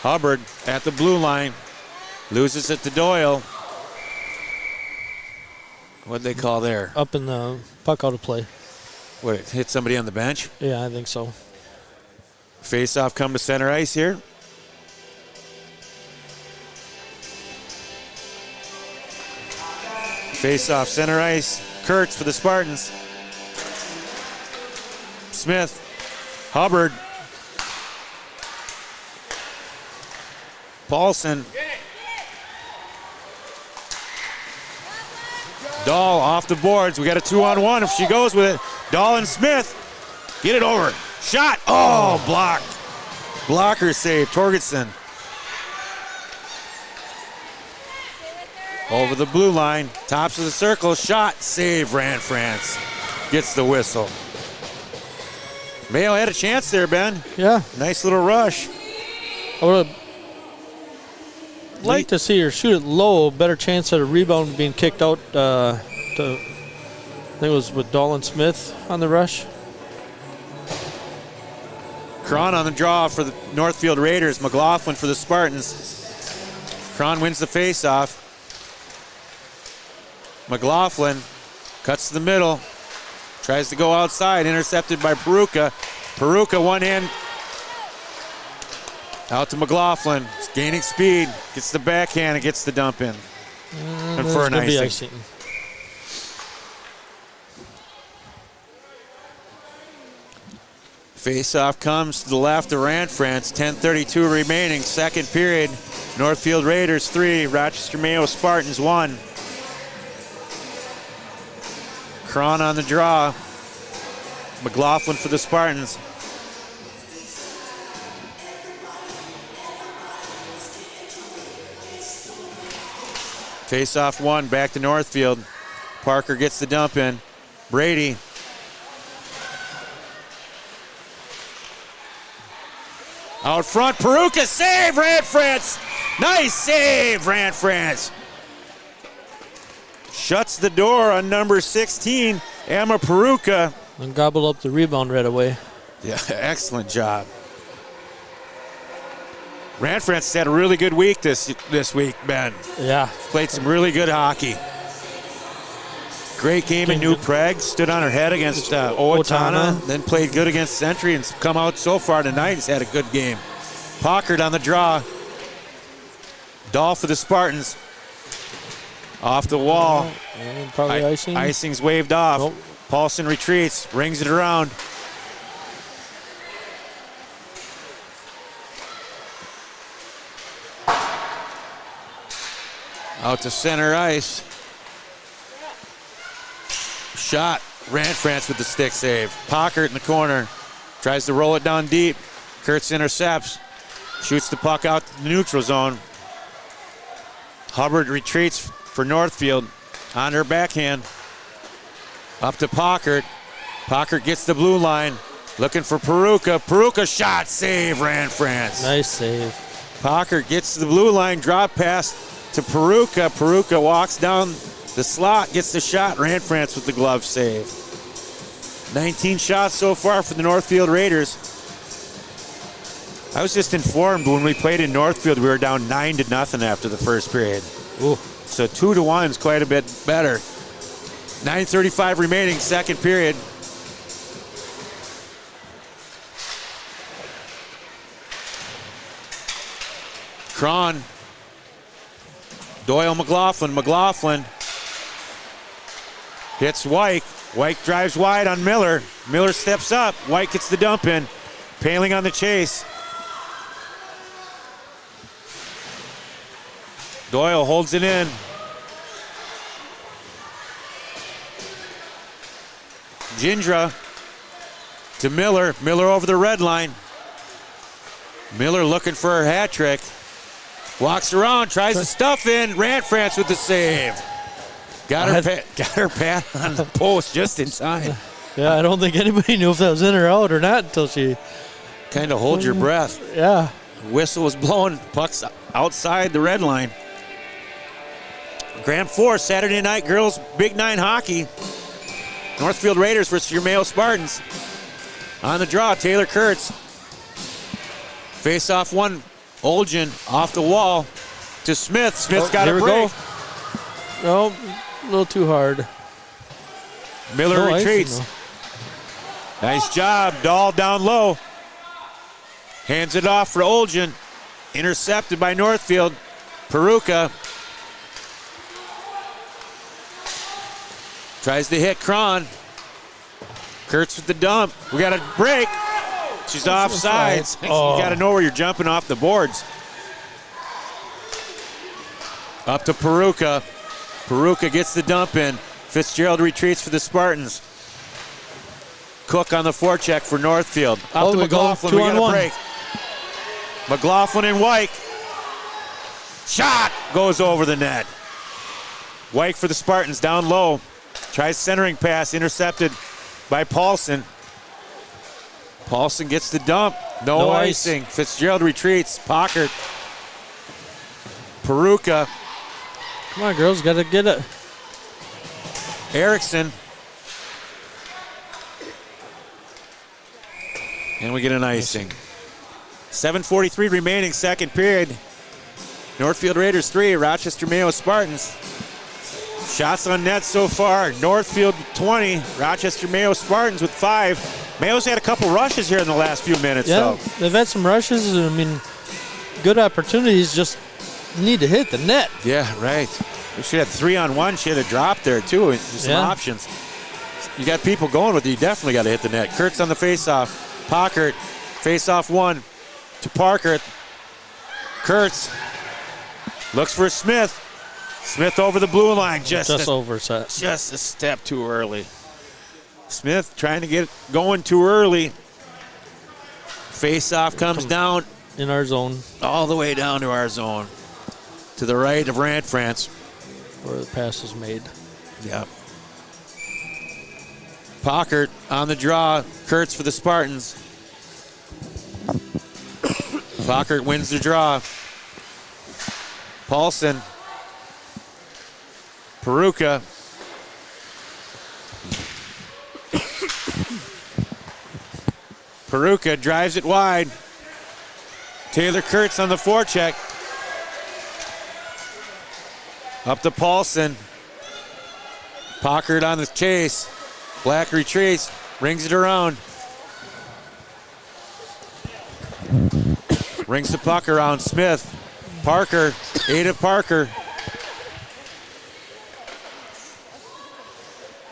Hubbard at the blue line. Loses it to Doyle. What'd they call there? Up in the puck out of play. What, it hit somebody on the bench? Yeah, I think so. Face-off come to center ice here. Face-off center ice. Kurtz for the Spartans. Smith. Hubbard. Paulson. Dahl off the boards. We got a 2-on-1 if she goes with it. Dahl and Smith. Get it over. Shot. Oh, blocked. Blocker save. Torgerson. Over the blue line. Tops of the circle. Shot. Save. Ranfrance. Gets the whistle. Mayo had a chance there, Ben. Yeah. Nice little rush. I would have liked to see her shoot it low. Better chance at a rebound being kicked out. I think it was with Dolan Smith on the rush. Cron on the draw for the Northfield Raiders. McLaughlin for the Spartans. Cron wins the faceoff. McLaughlin cuts to the middle. Tries to go outside. Intercepted by Peruka. Peruka one hand. Out to McLaughlin. He's gaining speed. Gets the backhand and gets the dump in. And for an icing. Face-off comes to the left of Ranfrance. 10:32 remaining. Second period. Northfield Raiders 3. Rochester Mayo Spartans 1. Cron on the draw. McLaughlin for the Spartans. Face-off one, back to Northfield. Parker gets the dump in. Brady. Out front, Peruka, save, Ranfranz. Nice save, Ranfranz. Shuts the door on number 16, Emma Peruka. And gobble up the rebound right away. Yeah, excellent job. Ranfranz has had a really good week this week, Ben. Yeah. Played some really good hockey. Great game in New Prague. Stood on her head against Owatonna. Then played good against Century and come out so far tonight. Has had a good game. Pockard on the draw. Dahl for the Spartans. Off the wall. And probably icing. Icing's waved off. Nope. Paulson retreats, rings it around. Out to center ice. Shot. Ranfranz with the stick save. Pockert in the corner. Tries to roll it down deep. Kurtz intercepts. Shoots the puck out to the neutral zone. Hubbard retreats for Northfield. On her backhand. Up to Pockert. Pockert gets the blue line. Looking for Peruka. Peruka shot. Save, Ranfranz. Nice save. Pockert gets the blue line. Drop pass to Peruka. Peruka walks down the slot. Gets the shot. Ranfranz with the glove save. 19 shots so far for the Northfield Raiders. I was just informed when we played in Northfield, we were down 9-0 after the first period. Ooh. So 2-1 is quite a bit better. 9:35 remaining, second period. Cron. Doyle McLaughlin. McLaughlin hits White. White drives wide on Miller. Miller steps up. White gets the dump in. Paling on the chase. Doyle holds it in. Gindra to Miller. Miller over the red line. Miller looking for her hat trick. Walks around, tries to stuff in. Ranfranz with the save. Got her pat on the post just in time. Yeah, I don't think anybody knew if that was in or out or not until she... Kind of hold your breath. Yeah. Whistle was blowing. Puck's outside the red line. Grand 4, Saturday night girls Big 9 hockey. Northfield Raiders versus your Mayo Spartans. On the draw, Taylor Kurtz. Face off one, Olgin off the wall to Smith. Smith's got a break. No, a little too hard. Miller retreats. Nice job. Dahl down low. Hands it off for Olgin. Intercepted by Northfield. Peruka tries to hit Cron. Kurtz with the dump. We got a break. She's offside. Oh. You got to know where you're jumping off the boards. Up to Peruka. Peruka gets the dump in. Fitzgerald retreats for the Spartans. Cook on the forecheck for Northfield. Up to McLaughlin. We got a break. McLaughlin and White. Shot goes over the net. White for the Spartans down low. Tries centering pass, intercepted by Paulson. Paulson gets the dump. No icing. Fitzgerald retreats. Pockert. Peruka. Come on, girls, got to get it. Erickson. And we get an icing. 7:43 remaining, second period. Northfield Raiders 3, Rochester Mayo Spartans. Shots on net so far. Northfield 20, Rochester Mayo Spartans with 5. Mayo's had a couple rushes here in the last few minutes, though. They've had some rushes. I mean, good opportunities, just need to hit the net. Yeah, right. We should have 3-on-1. Should have dropped there, too. Some options. You got people going with it. You definitely got to hit the net. Kurtz on the faceoff. Pockert, faceoff one to Parker. Kurtz looks for Smith. Smith over the blue line. Just a step too early. Smith trying to get going too early. Face-off comes down. In our zone. All the way down to our zone. To the right of Ranfranz. Where the pass is made. Yep. Pockert on the draw. Kurtz for the Spartans. Pockert wins the draw. Paulson. Peruka. Peruka drives it wide. Taylor Kurtz on the forecheck. Up to Paulson. Pockert on the chase. Black retreats, rings it around. Rings the puck around. Smith. Parker. Ada Parker.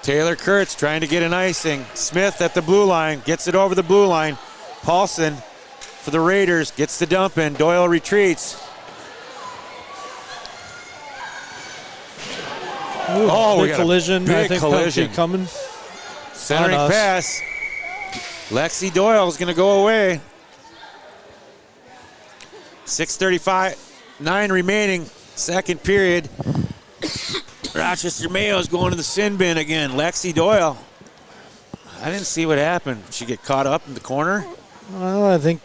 Taylor Kurtz trying to get an icing. Smith at the blue line. Gets it over the blue line. Paulson for the Raiders. Gets the dump in. Doyle retreats. Ooh, we big got a collision. big I think collision. penalty coming. Centering on us. pass. Lexi Doyle is going to go away. 6:35, 9 remaining, second period. Rochester Mayo is going to the sin bin again. Lexi Doyle. I didn't see what happened. Did she get caught up in the corner? Well, I think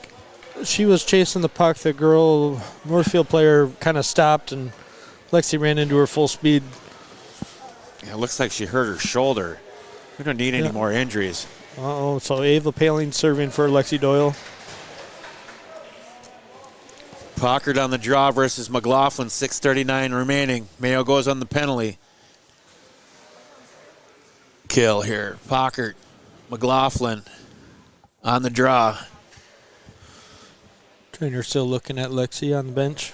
she was chasing the puck. The girl, Northfield player, kind of stopped, and Lexi ran into her full speed. Yeah, it looks like she hurt her shoulder. We don't need any more injuries. Uh-oh, so Ava Paling serving for Lexi Doyle. Pockert on the draw versus McLaughlin, 6:39 remaining. Mayo goes on the penalty kill here. Pockert, McLaughlin on the draw. Trainer still looking at Lexi on the bench.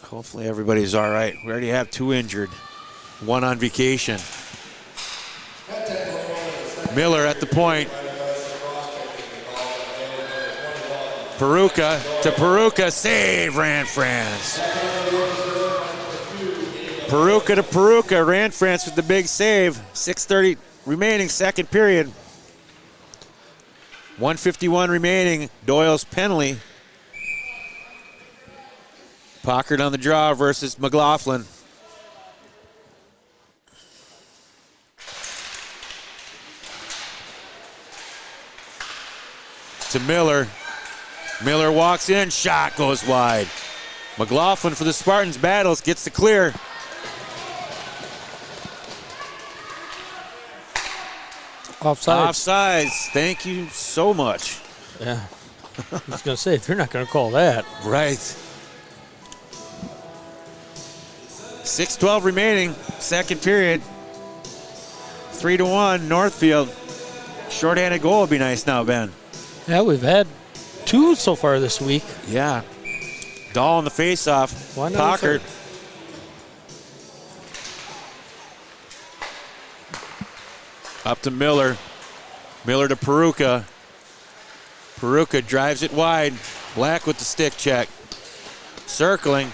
Hopefully everybody's all right. We already have 2 injured, 1 on vacation. Miller at the point. Peruka to Peruka, save, Ranfranz. Peruka to Peruka, Ranfranz with the big save. 6:30 remaining, second period. 1:51 remaining, Doyle's penalty. Pockert on the draw versus McLaughlin. To Miller. Miller walks in, shot goes wide. McLaughlin for the Spartans battles, gets the clear. Offsides. Offsides, thank you so much. Yeah. I was going to say, if you're not going to call that. Right. 6:12 remaining, second period. 3-1, Northfield. Shorthanded goal would be nice now, Ben. Yeah, we've had 2 so far this week. Yeah. Dahl on the face-off. Why not? Pockert. Up to Miller. Miller to Peruka. Peruka drives it wide. Black with the stick check. Circling.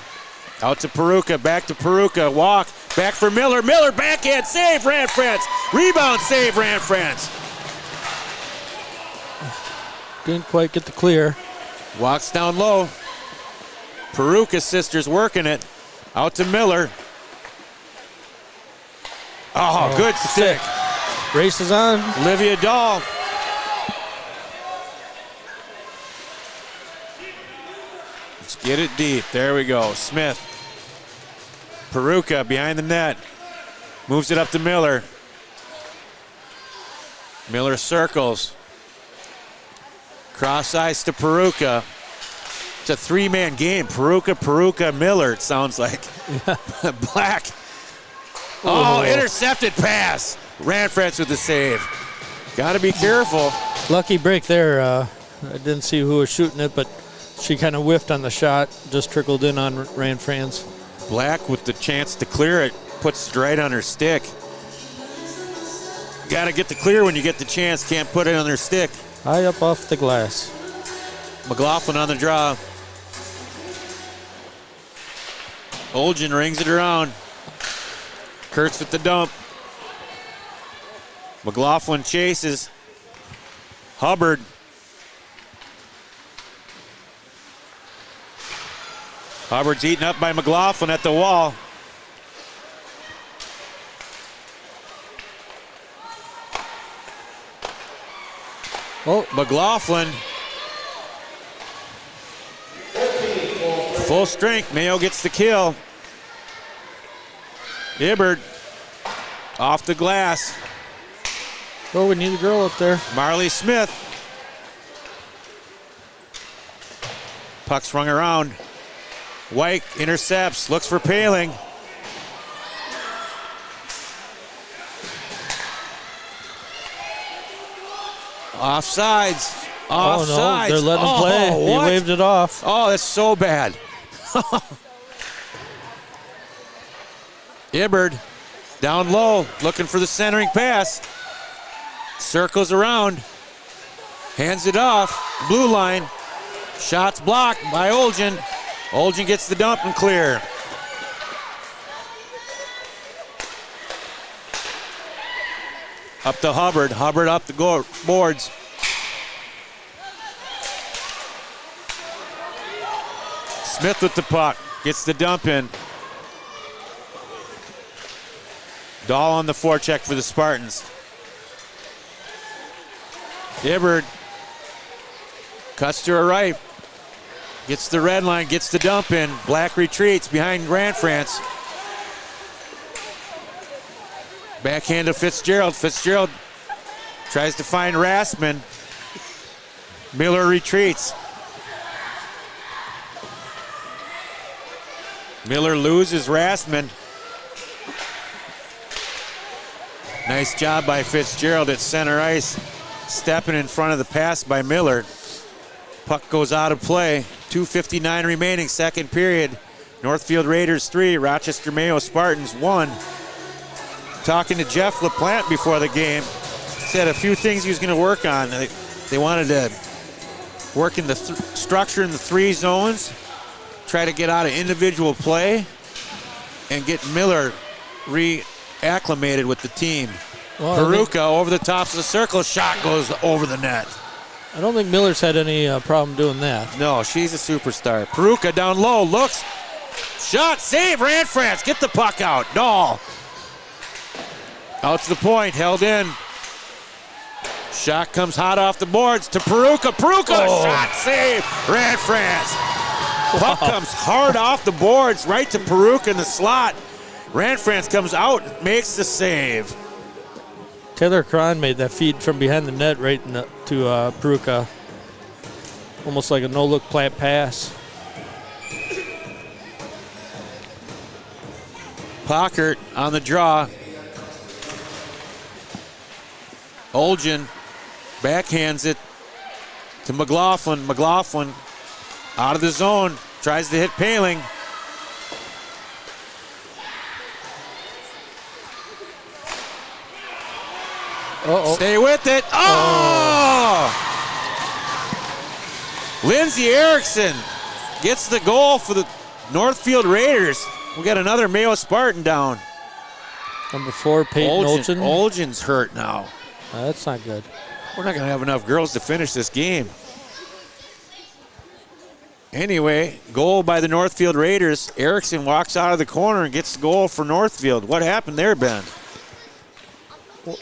Out to Peruka. Back to Peruka. Walk. Back for Miller. Miller backhand. Save, Ranfranz. Rebound save, Ranfranz. Didn't quite get the clear. Walks down low. Peruka's sister's working it. Out to Miller. Oh, good stick. Race is on. Olivia Dahl. Let's get it deep. There we go. Smith. Peruka behind the net. Moves it up to Miller. Miller circles. Cross ice to Peruka. It's a 3-man game. Peruka, Miller, it sounds like. Black. Oh, intercepted pass. Ranfranz with the save. Got to be careful. Lucky break there. I didn't see who was shooting it, but she kind of whiffed on the shot. Just trickled in on Ranfranz. Black with the chance to clear it. Puts it right on her stick. Got to get the clear when you get the chance. Can't put it on her stick. High up off the glass. McLaughlin on the draw. Olgin rings it around. Kurtz with the dump. McLaughlin chases. Hubbard. Hubbard's eaten up by McLaughlin at the wall. Oh, McLaughlin Full strength, Mayo gets the kill. Hibbard off the glass. Oh, we need a girl up there. Marley Smith. Puck's rung around. White intercepts, looks for Paling. Offsides. Oh, no, they're letting him play. He waved it off. Oh, that's so bad. Hibbard down low, looking for the centering pass. Circles around, hands it off, blue line. Shots blocked by Olgin. Olgin gets the dump and clear. Up to Hubbard. Hubbard up the boards. Smith with the puck. Gets the dump in. Dahl on the forecheck for the Spartans. Hibbard cuts to her right. Gets the red line, gets the dump in. Black retreats behind Grand France. Backhand to Fitzgerald. Fitzgerald tries to find Rassman. Miller retreats. Miller loses Rassman. Nice job by Fitzgerald at center ice, stepping in front of the pass by Miller. Puck goes out of play. 2:59 remaining, second period. Northfield Raiders 3, Rochester Mayo Spartans 1. Talking to Jeff LaPlante before the game, said a few things he was going to work on. They wanted to work in the structure in the 3 zones, try to get out of individual play, and get Miller reacclimated with the team. Well, Peruka over the tops of the circle, shot goes over the net. I don't think Miller's had any problem doing that. No, she's a superstar. Peruka down low, looks, shot, save, Rand France, get the puck out. Dahl. Out to the point, held in. Shot comes hot off the boards to Peruka. Peruka, shot, save, Rand France. Puck comes hard off the boards, right to Peruka in the slot. Rand France comes out, makes the save. Taylor Cron made that feed from behind the net right to Peruka. Almost like a no-look plant pass. Pockert on the draw. Olgin backhands it to McLaughlin. McLaughlin out of the zone, tries to hit Paling. Stay with it. Oh! Lindsey Erickson gets the goal for the Northfield Raiders. We got another Mayo Spartan down. Number 4, Peyton Olgin. Olgin's hurt now. That's not good. We're not going to have enough girls to finish this game. Anyway, goal by the Northfield Raiders. Erickson walks out of the corner and gets the goal for Northfield. What happened there, Ben? Well,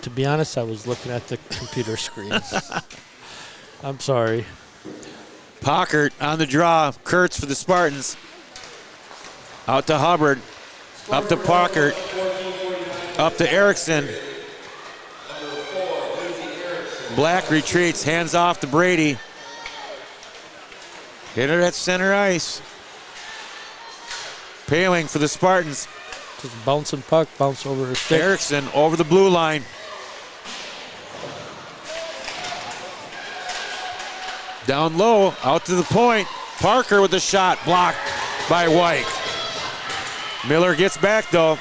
to be honest, I was looking at the computer screen. I'm sorry. Pockert on the draw. Kurtz for the Spartans. Out to Hubbard. Up to Pockert. Up to Erickson. Black retreats, hands off to Brady. Hit it at center ice. Paling for the Spartans. Just bouncing puck, bounce over her stick. Erickson over the blue line. Down low, out to the point. Parker with the shot, blocked by White. Miller gets back though.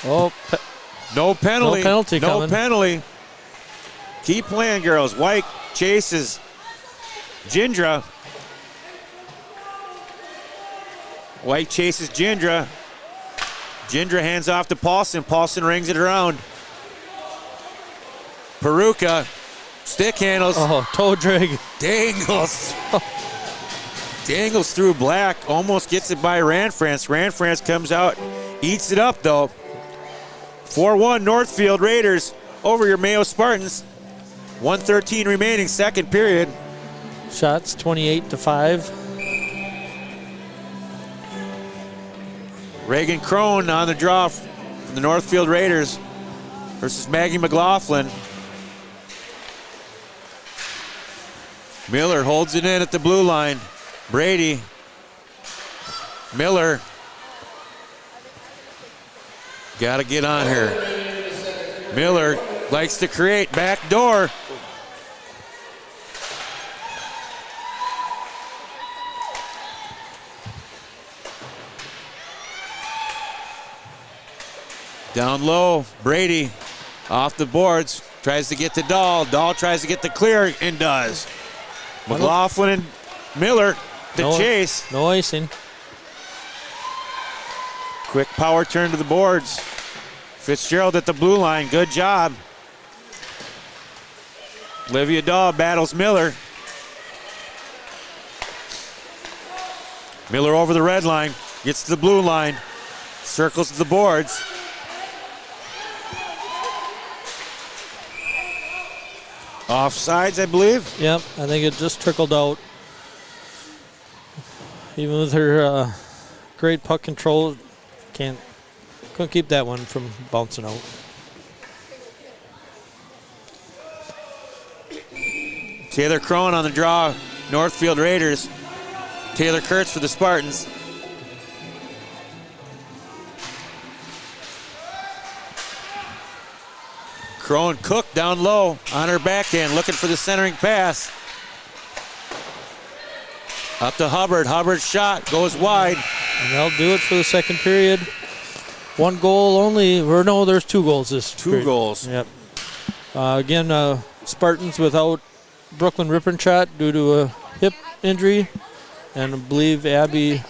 Oh, no penalty. No penalty coming. No penalty. Keep playing, girls. White chases Gindra. White chases Gindra. Gindra hands off to Paulson. Paulson rings it around. Peruka. Stick handles. Oh, toe drag. Dangles. Dangles through Black. Almost gets it by Rand France. Rand France comes out. Eats it up, though. 4-1 Northfield Raiders over your Mayo Spartans. 1:13 remaining, second period. Shots 28-5. Reagan Crone on the draw from the Northfield Raiders versus Maggie McLaughlin. Miller holds it in at the blue line. Brady. Miller. Got to get on here. Miller likes to create. Back door. Down low, Brady off the boards, tries to get to Dahl. Dahl tries to get the clear and does. McLaughlin and Miller to chase. No icing. Quick power turn to the boards. Fitzgerald at the blue line, good job. Olivia Dahl battles Miller. Miller over the red line, gets to the blue line, circles to the boards. Offsides, I believe. Yep, I think it just trickled out. Even with her great puck control, couldn't keep that one from bouncing out. Taylor Crone on the draw, Northfield Raiders. Taylor Kurtz for the Spartans. Crone Cook down low on her backhand, looking for the centering pass. Up to Hubbard. Hubbard's shot goes wide. And they'll do it for the second period. One goal only, or no, there's 2 goals this Two period. goals. Yep. Again, Spartans without Brooklyn Rippenshot due to a hip injury, and I believe Abby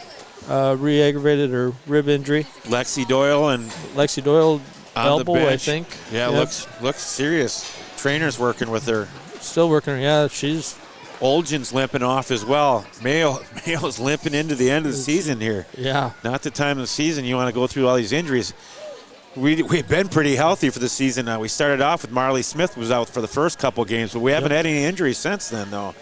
re-aggravated her rib injury. Lexi Doyle and Lexi Doyle on elbow, the bench. I think. Yeah, Yep. looks serious. Trainer's working with her. Still working. Yeah, she's Olgin's limping off as well. Mayo's limping into the end of the season here. yeah. Not the time of the season you want to go through all these injuries. We've been pretty healthy for the season. We started off with Marley Smith was out for the first couple games, but we haven't had any injuries since then, though.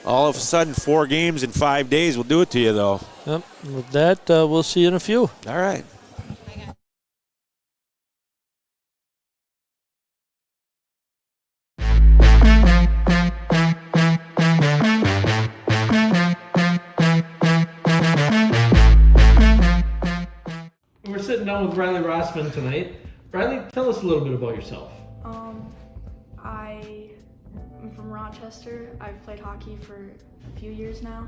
All of a sudden, 4 games in 5 days will do it to you, though. Yep. With that, we'll see you in a few. All right. We're sitting down with Riley Rossman tonight. Riley, tell us a little bit about yourself. I am from Rochester. I've played hockey for a few years now.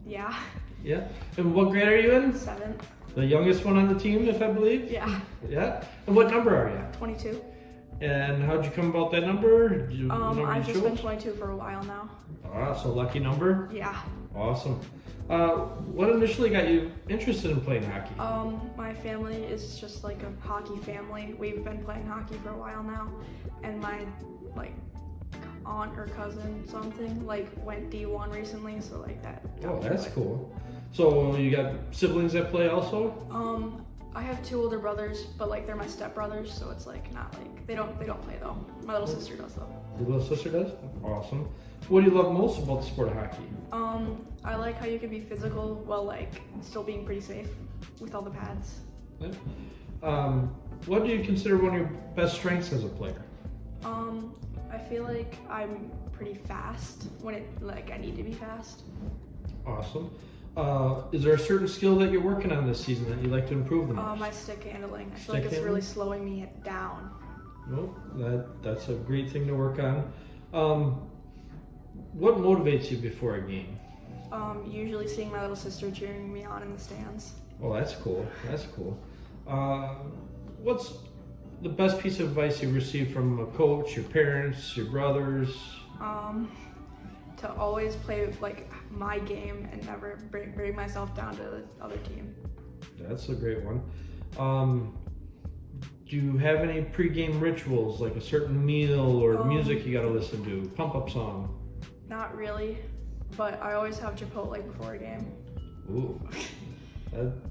Yeah, Yeah. And what grade are you in? 7th. The youngest one on the team, if I believe? Yeah, Yeah. And what number are you? 22. And how'd you come about that number? Did you, number I've you just been chose? 22 for a while now. Ah, so lucky number. Yeah. Awesome. What initially got you interested in playing hockey? My family is just like a hockey family. We've been playing hockey for a while now, and my aunt or cousin something went D1 recently, so that got Oh, me that's into it. cool. So you got siblings that play also? I have 2 older brothers, but they're my stepbrothers, so it's not they don't play though. My little sister does though. Your little sister does? Awesome. What do you love most about the sport of hockey? I like how you can be physical while still being pretty safe with all the pads. Yeah. What do you consider one of your best strengths as a player? I feel like I'm pretty fast when I need to be fast. Awesome. Is there a certain skill that you're working on this season that you'd like to improve the most? My stick handling. I feel Stick like it's handling? really slowing me down. No, that's a great thing to work on. What motivates you before a game? Usually seeing my little sister cheering me on in the stands. Oh, that's cool. That's cool. What's the best piece of advice you've received from a coach, your parents, your brothers? To always play my game and never bring myself down to the other team. That's a great one. Do you have any pregame rituals, like a certain meal or music you got to listen to, pump-up song? Not really, but I always have Chipotle before a game. Ooh,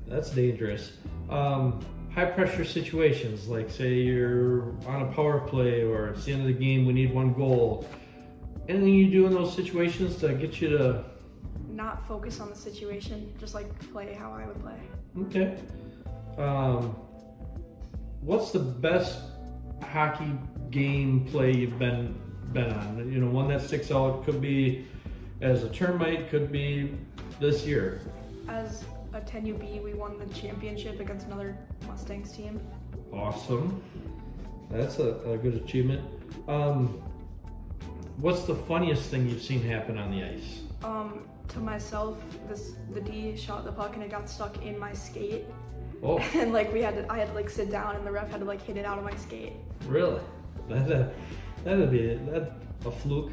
that's dangerous. How high pressure situations, like say you're on a power play or it's the end of the game, we need one goal. Anything you do in those situations to get you to Not focus on the situation, just like play how I would play. Okay. What's the best hockey game play you've been on? You know, one that sticks out. Could be as a termite, could be this year. As a 10UB, we won the championship against another Mustangs team. Awesome. That's a good achievement. What's the funniest thing you've seen happen on the ice? To myself, the D shot the puck and it got stuck in my skate. Oh, And like I had to like sit down and the ref had to like hit it out of my skate. really? That'd be a fluke.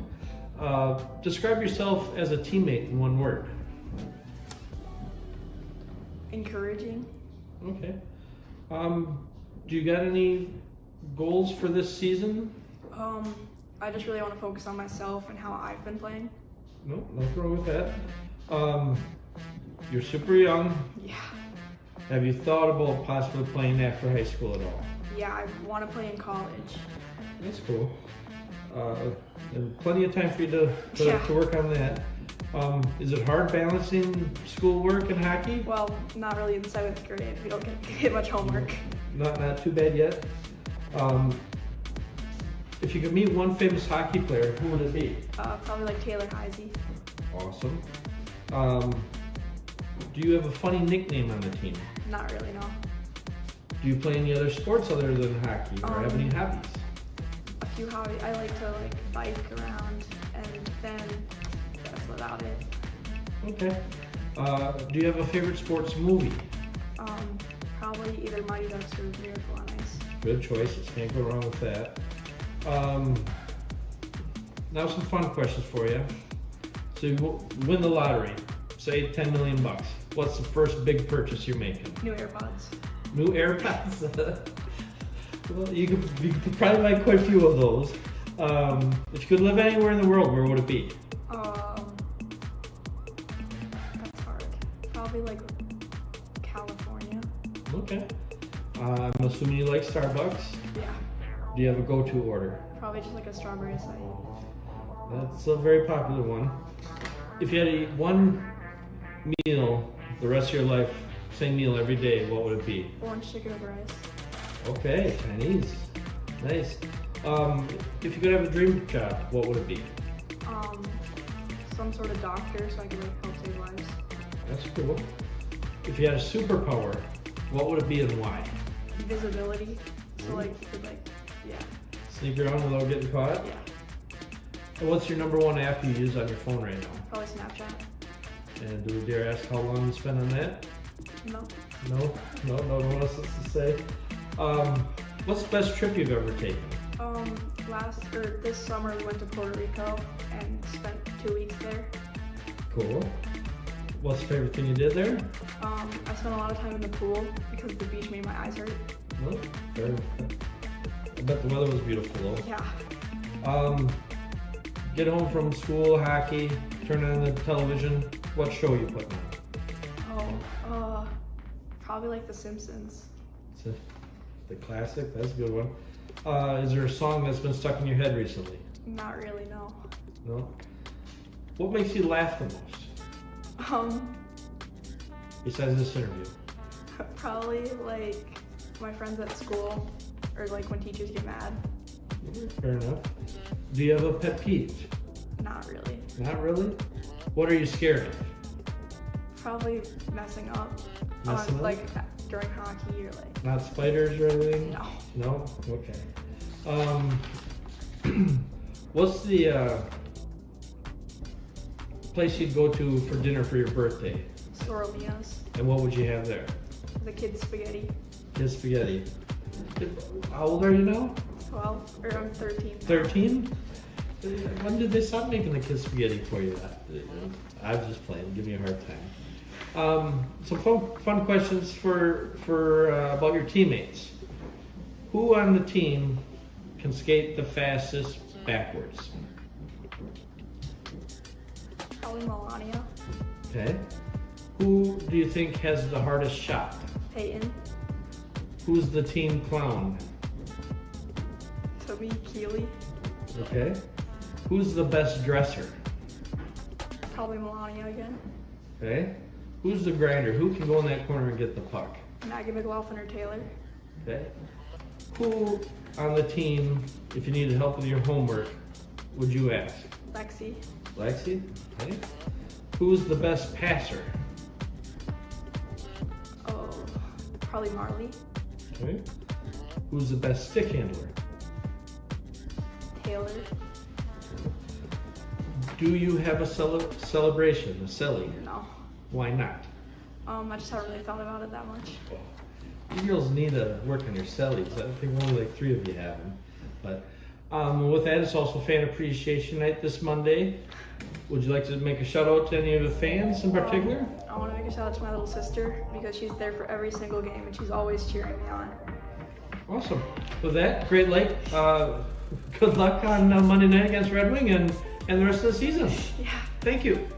Describe yourself as a teammate in one word. Encouraging. Okay. Do you got any goals for this season? I just really want to focus on myself and how I've been playing. No, nothing wrong with that. You're super young. Yeah. Have you thought about possibly playing after high school at all? Yeah, I want to play in college. That's cool. And plenty of time for you to Yeah. work on that. Is it hard balancing schoolwork and hockey? Well, not really in 7th grade. We don't get much homework. Not too bad yet. If you could meet one famous hockey player, who would it be? Probably like Taylor Heisey. Awesome. Do you have a funny nickname on the team? Not really, no. Do you play any other sports other than hockey, or have any hobbies? A few hobbies. I like to like bike around, and then that's about it. Okay. Do you have a favorite sports movie? Probably either Mighty Ducks or Miracle on Ice. Good choices. Can't go wrong with that. Now some fun questions for you. So you win the lottery, say $10 million. What's the first big purchase you're making? New AirPods. New AirPods. Well, you could probably buy quite a few of those. If you could live anywhere in the world, where would it be? That's hard. Probably like California. Okay. I'm assuming you like Starbucks. Yeah. Do you have a go-to order? Probably just like a strawberry acai. That's a very popular one. If you had to eat one meal the rest of your life, same meal every day, what would it be? Orange chicken with rice. Okay, Chinese. Nice. If you could have a dream job, what would it be? Some sort of doctor so I could like help save lives. That's cool. If you had a superpower, what would it be and why? Invisibility. So like you could like, yeah. Sneak around without getting caught? Yeah. And what's your number one app you use on your phone right now? Probably Snapchat. And do we dare ask how long you spend on that? No. No one else to say. What's the best trip you've ever taken? This summer we went to Puerto Rico and spent 2 weeks there. Cool. What's the favorite thing you did there? I spent a lot of time in the pool because the beach made my eyes hurt. No, fair. I bet the weather was beautiful though. Yeah. Get home from school, hockey, turn on the television. What show are you putting on? Probably like The Simpsons. The classic, that's a good one. Is there a song that's been stuck in your head recently? Not really, no. No? What makes you laugh the most? Besides this interview? Probably like my friends at school or like when teachers get mad. Fair enough. Do you have a pet peeve? Not really. Not really? What are you scared of? Probably messing up. Messing up? Like during hockey or like. Not spiders or anything? No. No? Okay. What's the place you'd go to for dinner for your birthday? Sorolia's. And what would you have there? The kids' spaghetti. His spaghetti. How old are you now? 12 or I'm 13. 13? When did they stop making the kids spaghetti for you? I was just playing. Give me a hard time. Some fun questions for about your teammates. Who on the team can skate the fastest backwards? Probably Melania. Okay. Who do you think has the hardest shot? Peyton. Who's the team clown? To me, Keely. Okay. Who's the best dresser? Probably Melania again. Okay. Who's the grinder? Who can go in that corner and get the puck? Maggie McLaughlin or Taylor. Okay. Who on the team, if you needed help with your homework, would you ask? Lexi. Lexi? Okay. Who's the best passer? Oh, probably Marley. Okay. Who's the best stick handler? Taylor. Do you have a celebration, a celly? No. Why not? I just haven't really thought about it that much. You girls need to work on your cellies. I think only like 3 of you have them. But with that, it's also Fan Appreciation Night this Monday. Would you like to make a shout out to any of the fans in particular? I want to make a shout out to my little sister because she's there for every single game and she's always cheering me on. Awesome. With that, Great Lake, good luck on Monday night against Red Wing and the rest of the season. Yeah. Thank you.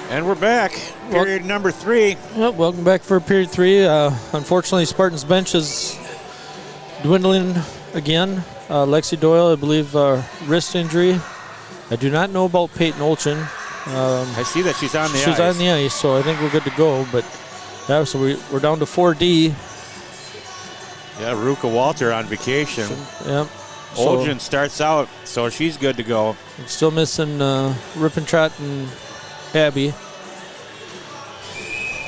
And we're back. Period number 3. Well, welcome back for period 3. Unfortunately, Spartans bench is dwindling again. Lexi Doyle, I believe, wrist injury. I do not know about Peyton Olchin. I see that she's on the ice. She's on the ice, so I think we're good to go. But yeah, so we're down to 4D. Yeah, Ruka Walter on vacation. Yep. Olgin starts out, so she's good to go. Still missing Rippentrott and Abby.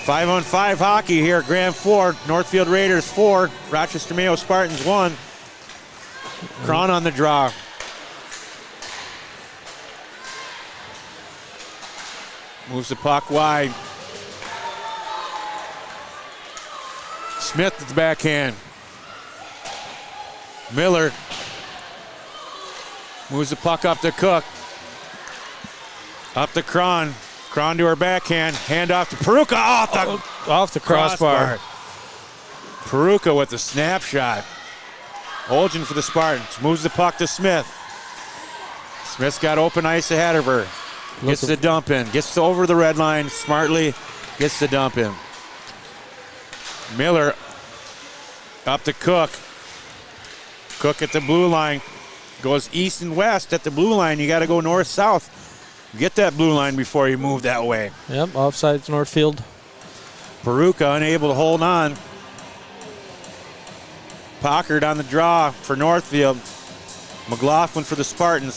5-on-5 hockey here, Grand 4. Northfield Raiders 4. Rochester Mayo Spartans 1. Cron on the draw. Moves the puck wide. Smith at the backhand. Miller Moves the puck up to Cook. Up to Cron. Cron to her backhand. Hand off to Peruka. Off the crossbar. Peruka with the snapshot. Olgin for the Spartans. Moves the puck to Smith. Smith's got open ice ahead of her. Gets the dump in. Gets over the red line smartly. Gets the dump in. Miller up to Cook. Cook at the blue line. Goes east and west at the blue line. You got to go north-south. Get that blue line before you move that way. Yep, offsides Northfield. Peruka unable to hold on. Pockard on the draw for Northfield. McLaughlin for the Spartans.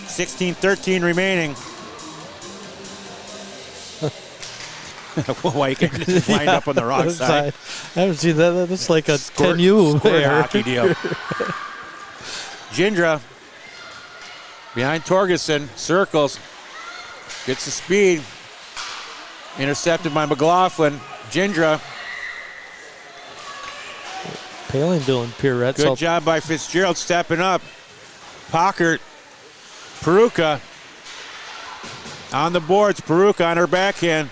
16-13 remaining. White just lined up on the wrong side. I haven't seen that. That's like a Squirt 10U hockey deal. Jindra behind Torgerson, circles, gets the speed, intercepted by McLaughlin. Jindra, Paling doing pirouettes. good job by Fitzgerald stepping up. Pockert, Peruka on the boards. Peruka on her backhand.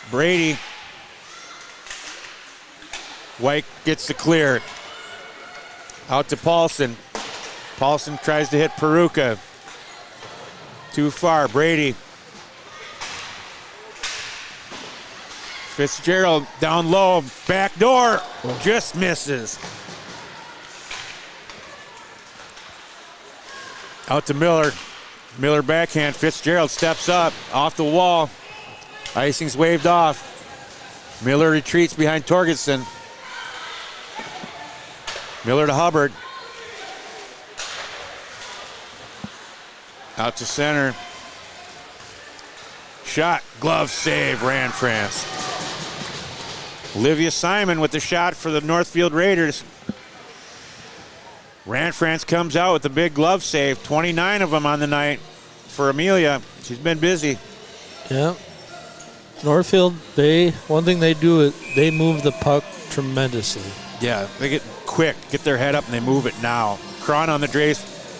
Brady. White gets the clear. Out to Paulson. Paulson tries to hit Peruka. Too far. Brady. Fitzgerald down low. Back door. Just misses. Out to Miller. Miller backhand. Fitzgerald steps up. Off the wall. Icing's waved off. Miller retreats behind Torgerson. Miller to Hubbard. Out to center. Shot, glove save, Ran France. Olivia Simon with the shot for the Northfield Raiders. Ran France comes out with the big glove save. 29 of them on the night for Amelia. She's been busy. Yeah. Northfield, one thing they do is they move the puck tremendously. Yeah, they get quick, get their head up, and they move it now. Cron on the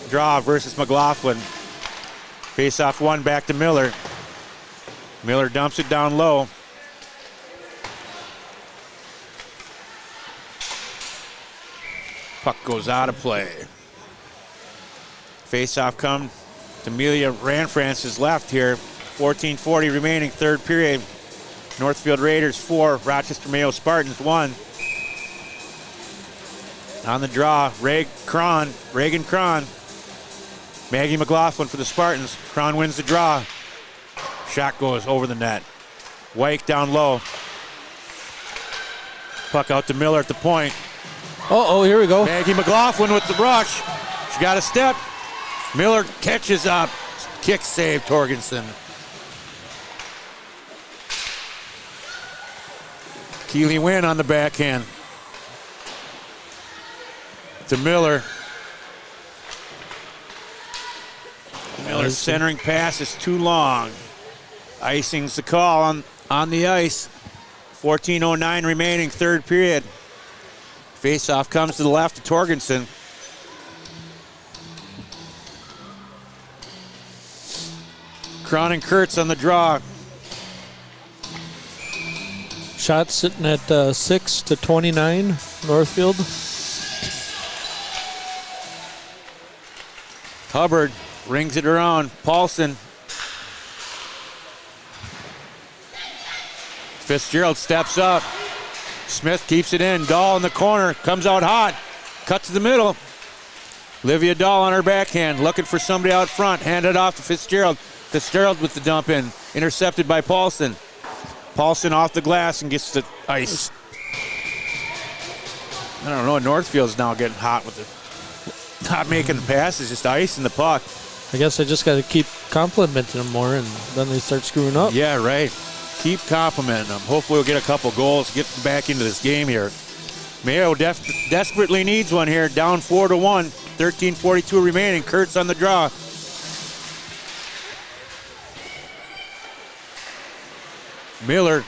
draw versus McLaughlin. Face-off one, back to Miller. Miller dumps it down low. Puck goes out of play. Face-off come to Amelia Ranfrance's left here. 14:40 remaining, third period. Northfield Raiders 4, Rochester Mayo Spartans 1. On the draw, Reagan Cron. Maggie McLaughlin for the Spartans. Cron wins the draw. Shot goes over the net. White down low. Puck out to Miller at the point. Oh, here we go. Maggie McLaughlin with the rush. She got a step. Miller catches up. Kick save, Torgerson. Keeley Wynn on the backhand. To Miller. Miller's centering pass is too long. Icing's the call on the ice. 14:09 remaining, third period. Face-off comes to the left of Torgerson. Cron and Kurtz on the draw. Shot sitting at 6-29, Northfield. Hubbard rings it around. Paulson. Fitzgerald steps up. Smith keeps it in. Dahl in the corner. Comes out hot. Cut to the middle. Olivia Dahl on her backhand. Looking for somebody out front. Handed off to Fitzgerald. Fitzgerald with the dump in. Intercepted by Paulson. Paulson off the glass and gets the ice. I don't know. Northfield's now getting hot with it. Not making the passes, just ice in the puck. I guess I just got to keep complimenting them more, and then they start screwing up. Yeah, right. Keep complimenting them. Hopefully we'll get a couple goals, get back into this game here. Mayo desperately needs one here. Down 4-1. 13:42 remaining. Kurtz on the draw. Miller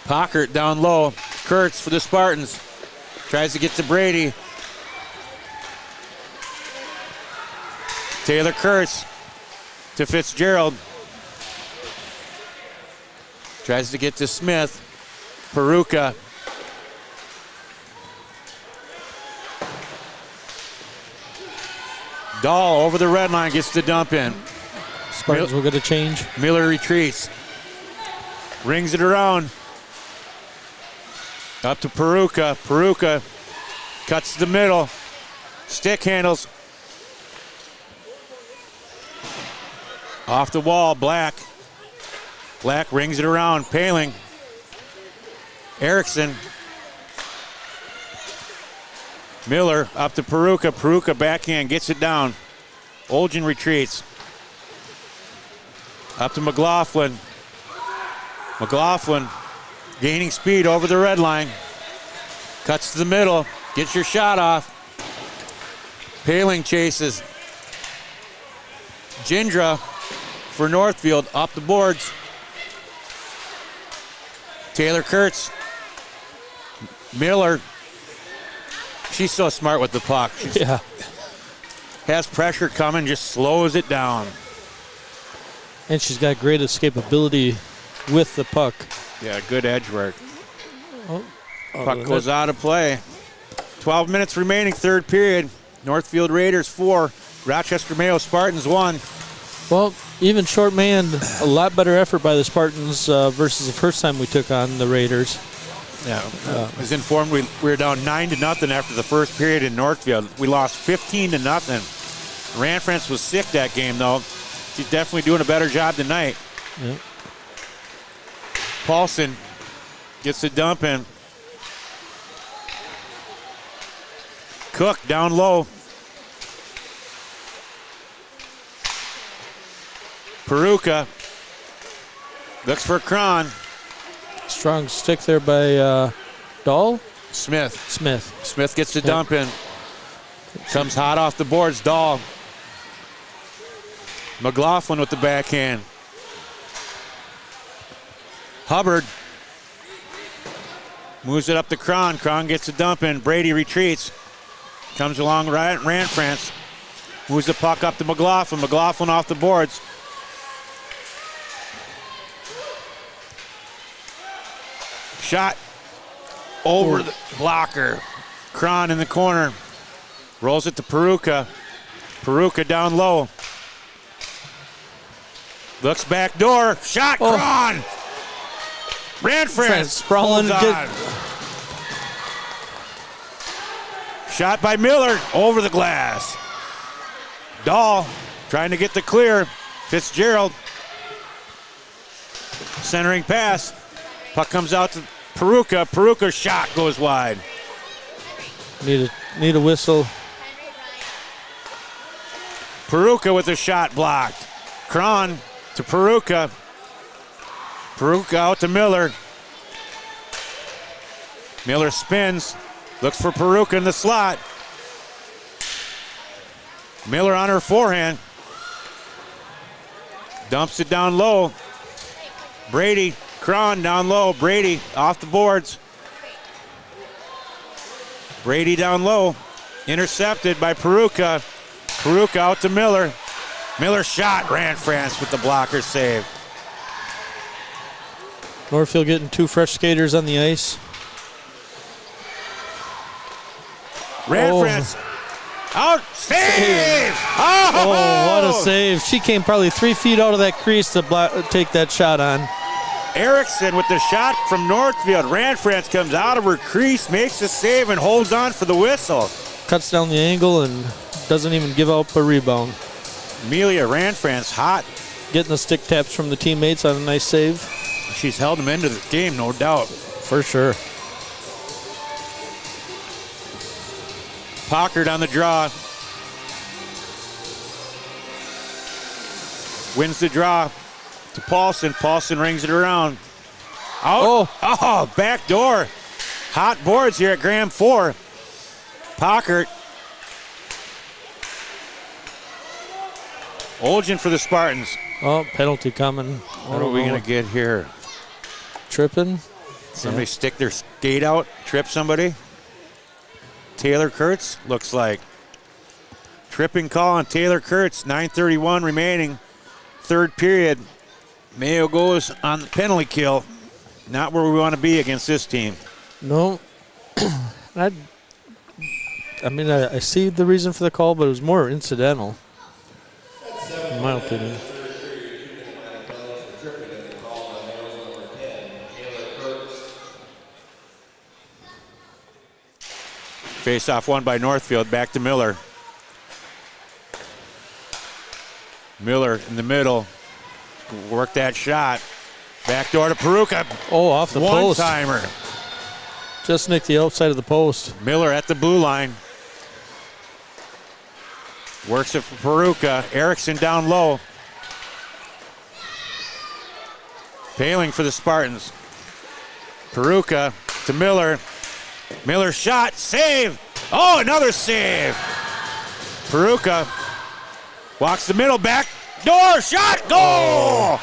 Pockert down low. Kurtz for the Spartans. Tries to get to Brady. Taylor Kurtz to Fitzgerald. Tries to get to Smith. Peruka. Dahl over the red line, gets the dump in. Spartans will get a change. Miller retreats. Rings it around. Up to Peruka. Peruka cuts the middle. Stick handles. Off the wall, Black. Black rings it around. Paling. Erickson. Miller up to Peruka. Peruka backhand, gets it down. Olgin retreats. Up to McLaughlin. McLaughlin gaining speed over the red line. Cuts to the middle. Gets your shot off. Paling chases. Gindra for Northfield up the boards. Taylor Kurtz. Miller. She's so smart with the puck. Yeah. Has pressure coming, just slows it down. And she's got great escapability with the puck. Yeah, good edge work. Oh, Puck goes out of play. 12 minutes remaining, third period. Northfield Raiders 4, Rochester Mayo Spartans 1. Well, even short manned, a lot better effort by the Spartans versus the first time we took on the Raiders. Yeah, I was informed we were down 9-0 after the first period in Northfield. We lost 15-0. Ranfrance was sick that game, though. She's definitely doing a better job tonight. Yep. Paulson gets the dump in. Cook down low. Peruka looks for Cron. Strong stick there by Dahl? Smith. Smith Gets the dump in. Comes hot off the boards. Dahl. McLaughlin with the backhand. Hubbard moves it up to Cron. Cron gets a dump in. Brady retreats. Comes along right. Ranfrance moves the puck up to McLaughlin. McLaughlin off the boards. Shot over the blocker. Cron in the corner. Rolls it to Peruka. Peruka down low. Looks back door. Shot, Cron. Ranfrance sprawling. Shot by Miller over the glass. Dahl trying to get the clear. Fitzgerald. Centering pass. Puck comes out to Peruka. Peruka's shot goes wide. Need a whistle. Peruka with a shot blocked. Cron to Peruka. Peruka out to Miller. Miller spins. Looks for Peruka in the slot. Miller on her forehand. Dumps it down low. Brady. Cron down low. Brady off the boards. Brady down low. Intercepted by Peruka. Peruka out to Miller. Miller shot. Ranfrance with the blocker save. Northfield getting two fresh skaters on the ice. Ranfrance out. Save! Oh, what a save. She came probably 3 feet out of that crease to take that shot on. Erickson with the shot from Northfield. Ranfrance comes out of her crease, makes the save, and holds on for the whistle. Cuts down the angle and doesn't even give up a rebound. Amelia Ranfrance hot. Getting the stick taps from the teammates on a nice save. She's held them into the game, no doubt. For sure. Pockert on the draw. Wins the draw to Paulson. Paulson rings it around. Out. Oh, back door. Hot boards here at Graham 4. Pockert. Olgin for the Spartans. Oh, penalty coming. What are we going to get here? Tripping. Somebody stick their skate out, trip somebody. Taylor Kurtz, looks like. Tripping call on Taylor Kurtz, 9:31 remaining, third period. Mayo goes on the penalty kill. Not where we want to be against this team. No. I see the reason for the call, but it was more incidental, in my opinion. Face-off won by Northfield, back to Miller. Miller in the middle, work that shot. Back door to Peruka. Oh, off the post. One-timer. Just nicked the outside of the post. Miller at the blue line. Works it for Peruka. Erickson down low. Paling for the Spartans. Peruka to Miller. Miller shot, save. Oh, another save. Peruka walks the middle, back door, shot, goal.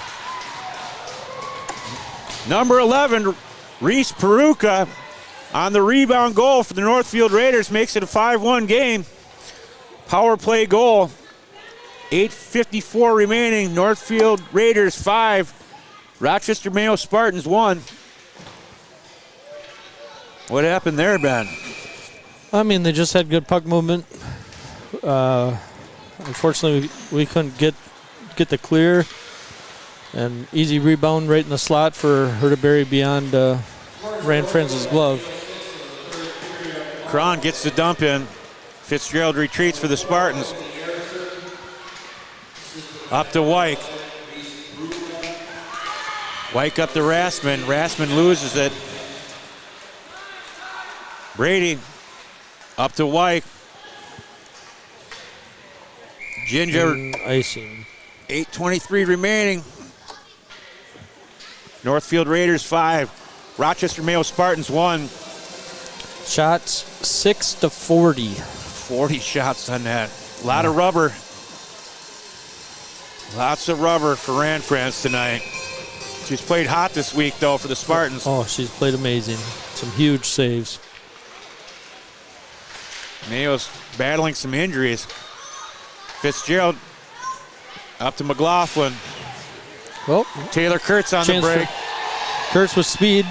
Number 11, Reese Peruka on the rebound goal for the Northfield Raiders, makes it a 5-1 game. Power play goal. 8:54 remaining. Northfield Raiders 5. Rochester Mayo Spartans 1. What happened there, Ben? I mean, they just had good puck movement. Unfortunately, we couldn't get the clear. And easy rebound right in the slot for her to bury beyond Rand Friends' glove. Cron gets the dump in. Fitzgerald retreats for the Spartans. Up to Wyke. Wyke up to Rassman. Rassman loses it. Brady up to Wyke. Ginger. Icing. 8:23 remaining. Northfield Raiders 5. Rochester Mayo Spartans 1. Shots 6-40. 40 shots on that. A lot of rubber. Lots of rubber for Rand France tonight. She's played hot this week, though, for the Spartans. Oh, she's played amazing. Some huge saves. Mayo's battling some injuries. Fitzgerald up to McLaughlin. Well, Taylor Kurtz on the break. Kurtz with speed.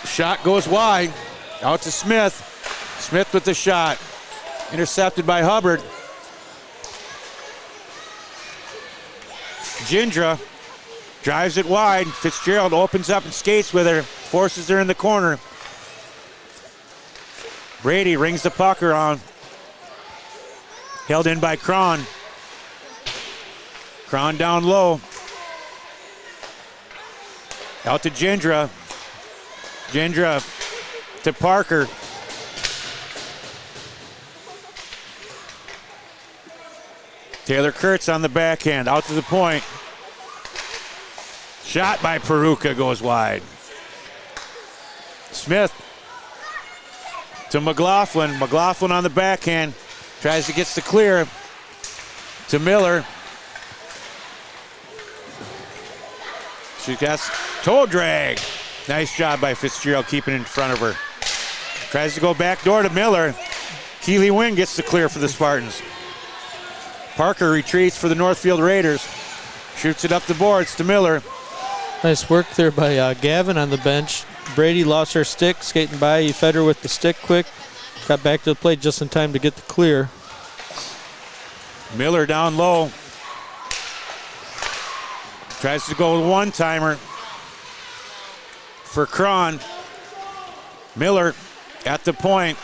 Shot goes wide. Out to Smith. Smith with the shot. Intercepted by Hubbard. Gindra drives it wide. Fitzgerald opens up and skates with her. Forces her in the corner. Brady rings the puck around. Held in by Cron. Cron down low. Out to Gindra. Gindra to Parker. Taylor Kurtz on the backhand, out to the point. Shot by Peruka goes wide. Smith to McLaughlin. McLaughlin on the backhand. Tries to get the clear to Miller. She got toe drag. Nice job by Fitzgerald keeping in front of her. Tries to go back door to Miller. Keely Wynn gets the clear for the Spartans. Parker retreats for the Northfield Raiders. Shoots it up the boards to Miller. Nice work there by Gavin on the bench. Brady lost her stick, skating by. He fed her with the stick quick. Got back to the plate just in time to get the clear. Miller down low. Tries to go with one-timer for Cron. Miller at the point.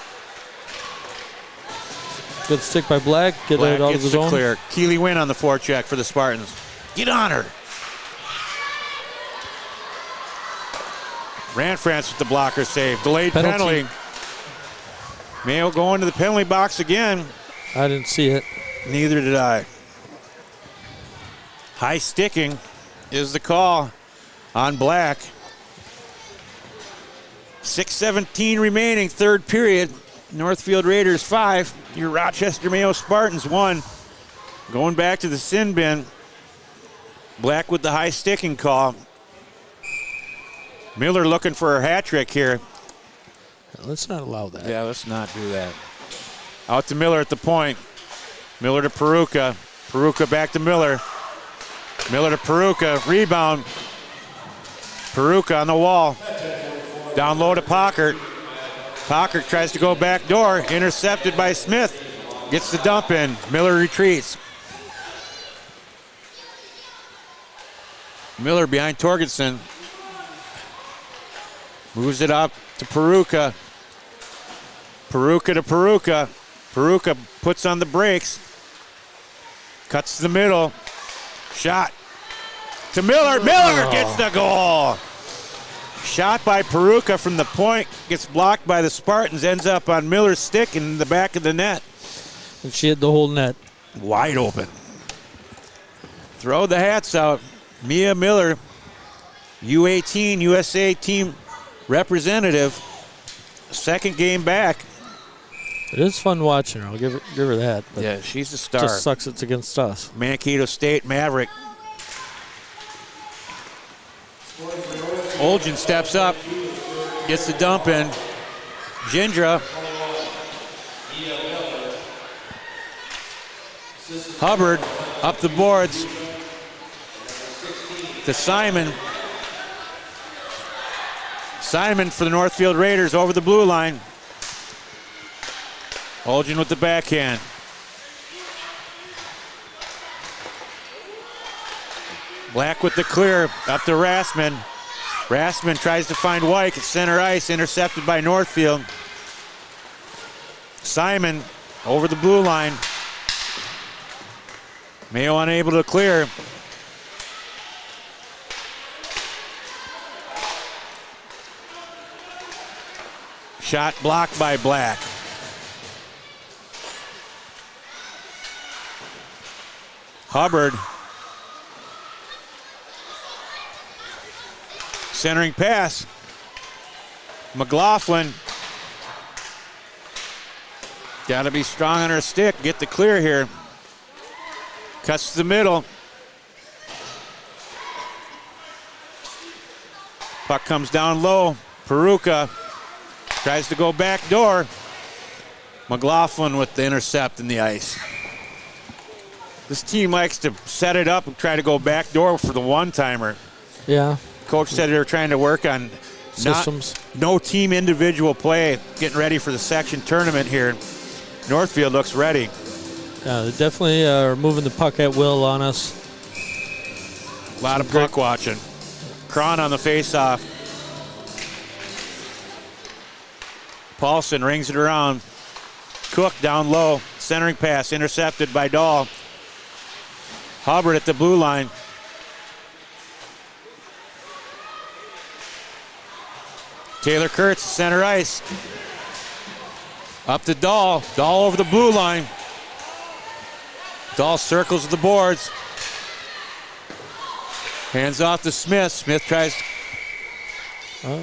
Good stick by Black. Get it out of the zone. Clear. Keely Wynn on the forecheck for the Spartans. Get on her. Rand France with the blocker save. Delayed penalty. Mayo going to the penalty box again. I didn't see it. Neither did I. High sticking is the call on Black. 6:17 remaining, third period. Northfield Raiders 5. Your Rochester Mayo Spartans 1. Going back to the sin bin. Black with the high sticking call. Miller looking for a hat trick here. Let's not allow that. Yeah, let's not do that. Out to Miller at the point. Miller to Peruka. Peruka back to Miller. Miller to Peruka. Rebound. Peruka on the wall. Down low to Pockert. Pockert tries to go back door. Intercepted by Smith. Gets the dump in. Miller retreats. Miller behind Torgerson. Moves it up to Peruka. Peruka to Peruka. Peruka puts on the brakes. Cuts to the middle. Shot to Miller. Miller gets the goal. Shot by Peruka from the point. Gets blocked by the Spartans. Ends up on Miller's stick in the back of the net. And she hit the whole net. Wide open. Throw the hats out. Mia Miller, U18 USA team representative. Second game back. It is fun watching her. I'll give her that. But Yeah, she's a star. just sucks it's against us. Mankato State Maverick. Olgin steps up, gets the dump in. Gindra. Hubbard up the boards to Simon. Simon for the Northfield Raiders over the blue line. Olgin with the backhand. Black with the clear, up to Rassman. Rassman tries to find White at center ice, intercepted by Northfield. Simon over the blue line. Mayo unable to clear. Shot blocked by Black. Hubbard. Centering pass. McLaughlin. Got to be strong on her stick. Get the clear here. Cuts to the middle. Puck comes down low. Peruka tries to go back door. McLaughlin with the intercept in the ice. This team likes to set it up and try to go back door for the one-timer. Yeah. Coach said they're trying to work on Systems. no team individual play, getting ready for the section tournament here. Northfield looks ready. They definitely are moving the puck at will on us. A lot of puck watching. Cron on the face-off. Paulson rings it around. Cook down low. Centering pass intercepted by Dahl. Hubbard at the blue line. Taylor Kurtz, center ice. Up to Dahl. Dahl over the blue line. Dahl circles the boards. Hands off to Smith. Smith tries.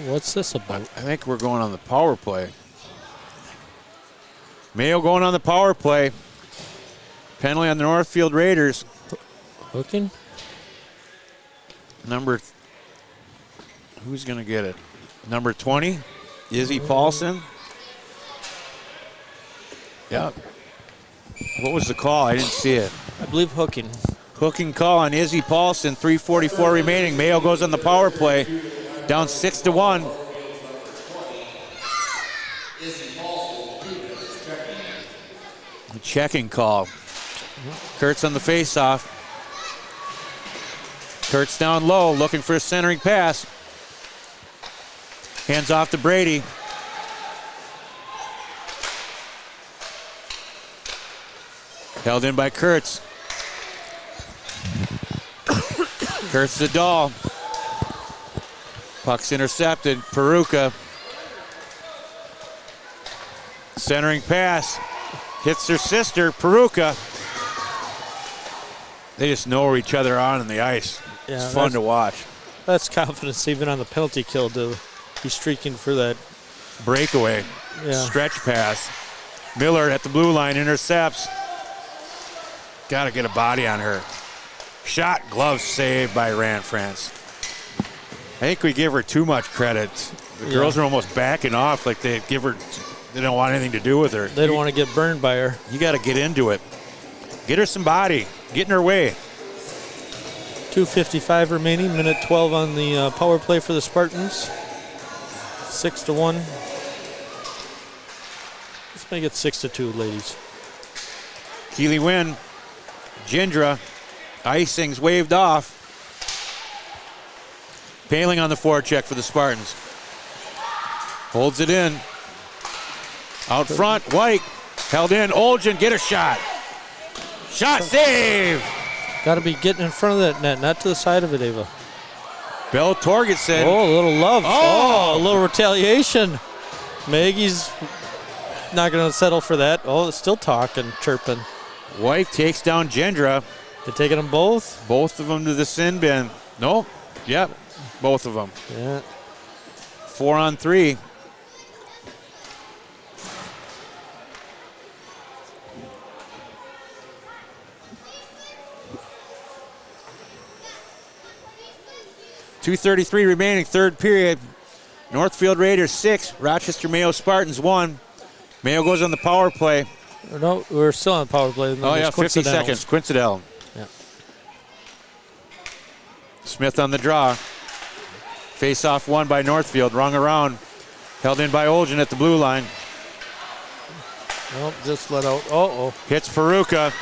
What's this about? I think we're going on the power play. Mayo going on the power play. Penalty on the Northfield Raiders. Hooking? Who's going to get it? Number 20, Izzy Paulson. Yep. What was the call? I didn't see it. I believe hooking. Hooking call on Izzy Paulson. 3:44 remaining. Mayo goes on the power play. Down 6-1. Checking call. Kurtz on the face-off. Kurtz down low, looking for a centering pass. Hands off to Brady. Held in by Kurtz. Kurtz to Dahl. Puck's intercepted. Peruka. Centering pass. Hits her sister, Peruka. They just know where each other are on the ice. Yeah, it's fun to watch. That's confidence even on the penalty kill to be streaking for that. Breakaway. Yeah. Stretch pass. Miller at the blue line intercepts. Got to get a body on her. Shot, glove saved by Rand France. think we give her too much credit. The girls are almost backing off like they don't want anything to do with her. They don't want to get burned by her. You got to get into it. Get her some body. Get in her way. 2:55 remaining, minute 12 on the power play for the Spartans. 6-1. Let's make it 6-2, ladies. Keeley Wynn, Gindra, icing's waved off. Paling on the forecheck for the Spartans. Holds it in. Out front, White, held in. Olgin, get a shot. Shot, save! Got to be getting in front of that net, not to the side of it, Ava. Bell Torgerson. Oh, a little love. Oh! A little retaliation. Maggie's not going to settle for that. Oh, it's still talking, chirping. White takes down Gindra. They're taking them both? Both of them to the sin bin. Nope. Yep. Both of them. Yeah. 4-on-3. .233 remaining, third period. Northfield Raiders 6, Rochester Mayo Spartans 1. Mayo goes on the power play. No, we're still on power play. Oh, yeah, 50 seconds. Quincidel. Yeah. Smith on the draw. Face-off won by Northfield. Rung around. Held in by Olgin at the blue line. Nope, just let out. Uh-oh. Hits Peruka.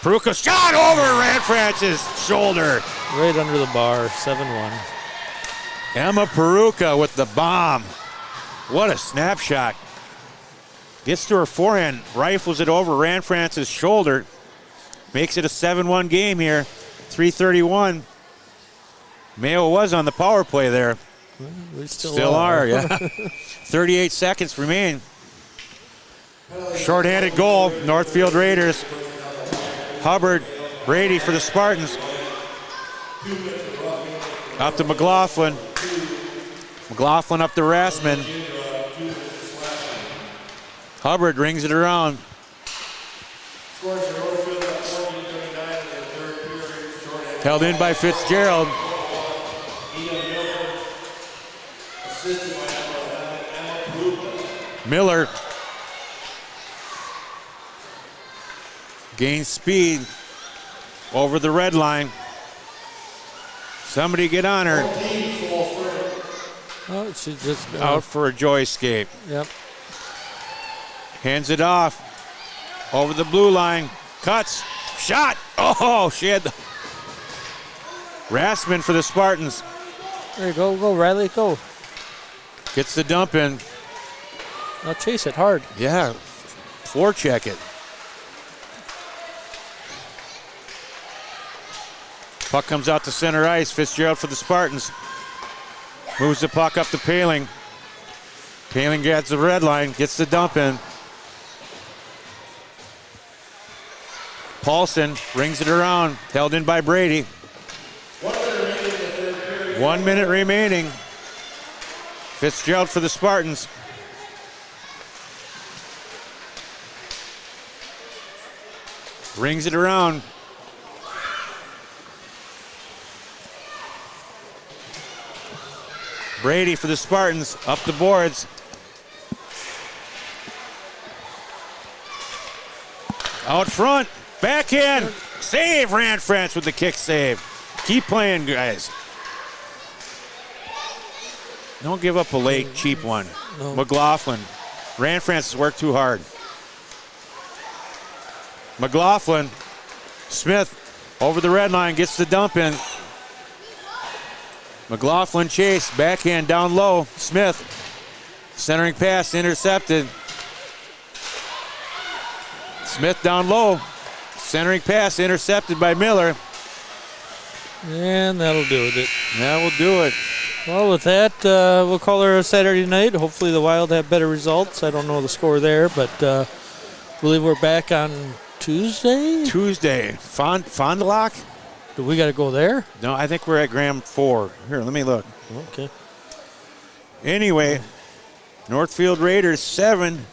Peruka shot over Ranfrance's shoulder. Right under the bar, 7-1. Emma Peruka with the bomb. What a snapshot. Gets to her forehand, rifles it over Ranfrance's shoulder. Makes it a 7-1 game here. 3:31. Mayo was on the power play there. We still are, yeah. 38 seconds remain. Short-handed goal, Northfield Raiders. Hubbard, Brady for the Spartans. Up to McLaughlin. McLaughlin up to Rassman. Hubbard rings it around. Held in by Fitzgerald. Miller gains speed over the red line. Somebody get on her. Oh, she's just Out for a joy escape. Yep. Hands it off. Over the blue line. Cuts. Shot. Oh, she had the... Rassman for the Spartans. There you go. Go, Riley. Go. Gets the dump in. Now chase it hard. Yeah. Forecheck it. Puck comes out to center ice. Fitzgerald for the Spartans. Moves the puck up to Paling. Paling gets the red line. Gets the dump in. Paulson rings it around. Held in by Brady. 1 minute remaining. Fitzgerald for the Spartans. Rings it around. Brady for the Spartans. Up the boards. Out front. Backhand. Save. Ranfrance with the kick save. Keep playing, guys. Don't give up a late, cheap one. No. McLaughlin. Ranfrance has worked too hard. McLaughlin. Smith over the red line, gets the dump in. McLaughlin chase, backhand down low. Smith. Centering pass intercepted. Smith down low. Centering pass intercepted by Miller. And that'll do it. That will do it. Well, with that, we'll call her a Saturday night. Hopefully the Wild have better results. I don't know the score there, but I believe we're back on Tuesday. Fond du Lac? Do we got to go there? No, I think we're at Graham 4. Here, let me look. Okay. Anyway, Northfield Raiders 7,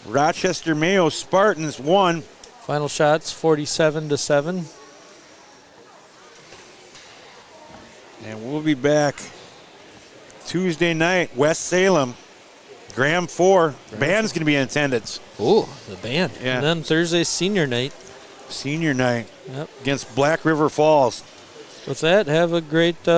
Rochester Mayo Spartans 1. Final shots 47-7. And we'll be back Tuesday night, West Salem, Graham 4. Band's going to be in attendance. Oh, the band. Yeah. And then Thursday, senior night. Senior night Yep. against Black River Falls. With that, have a great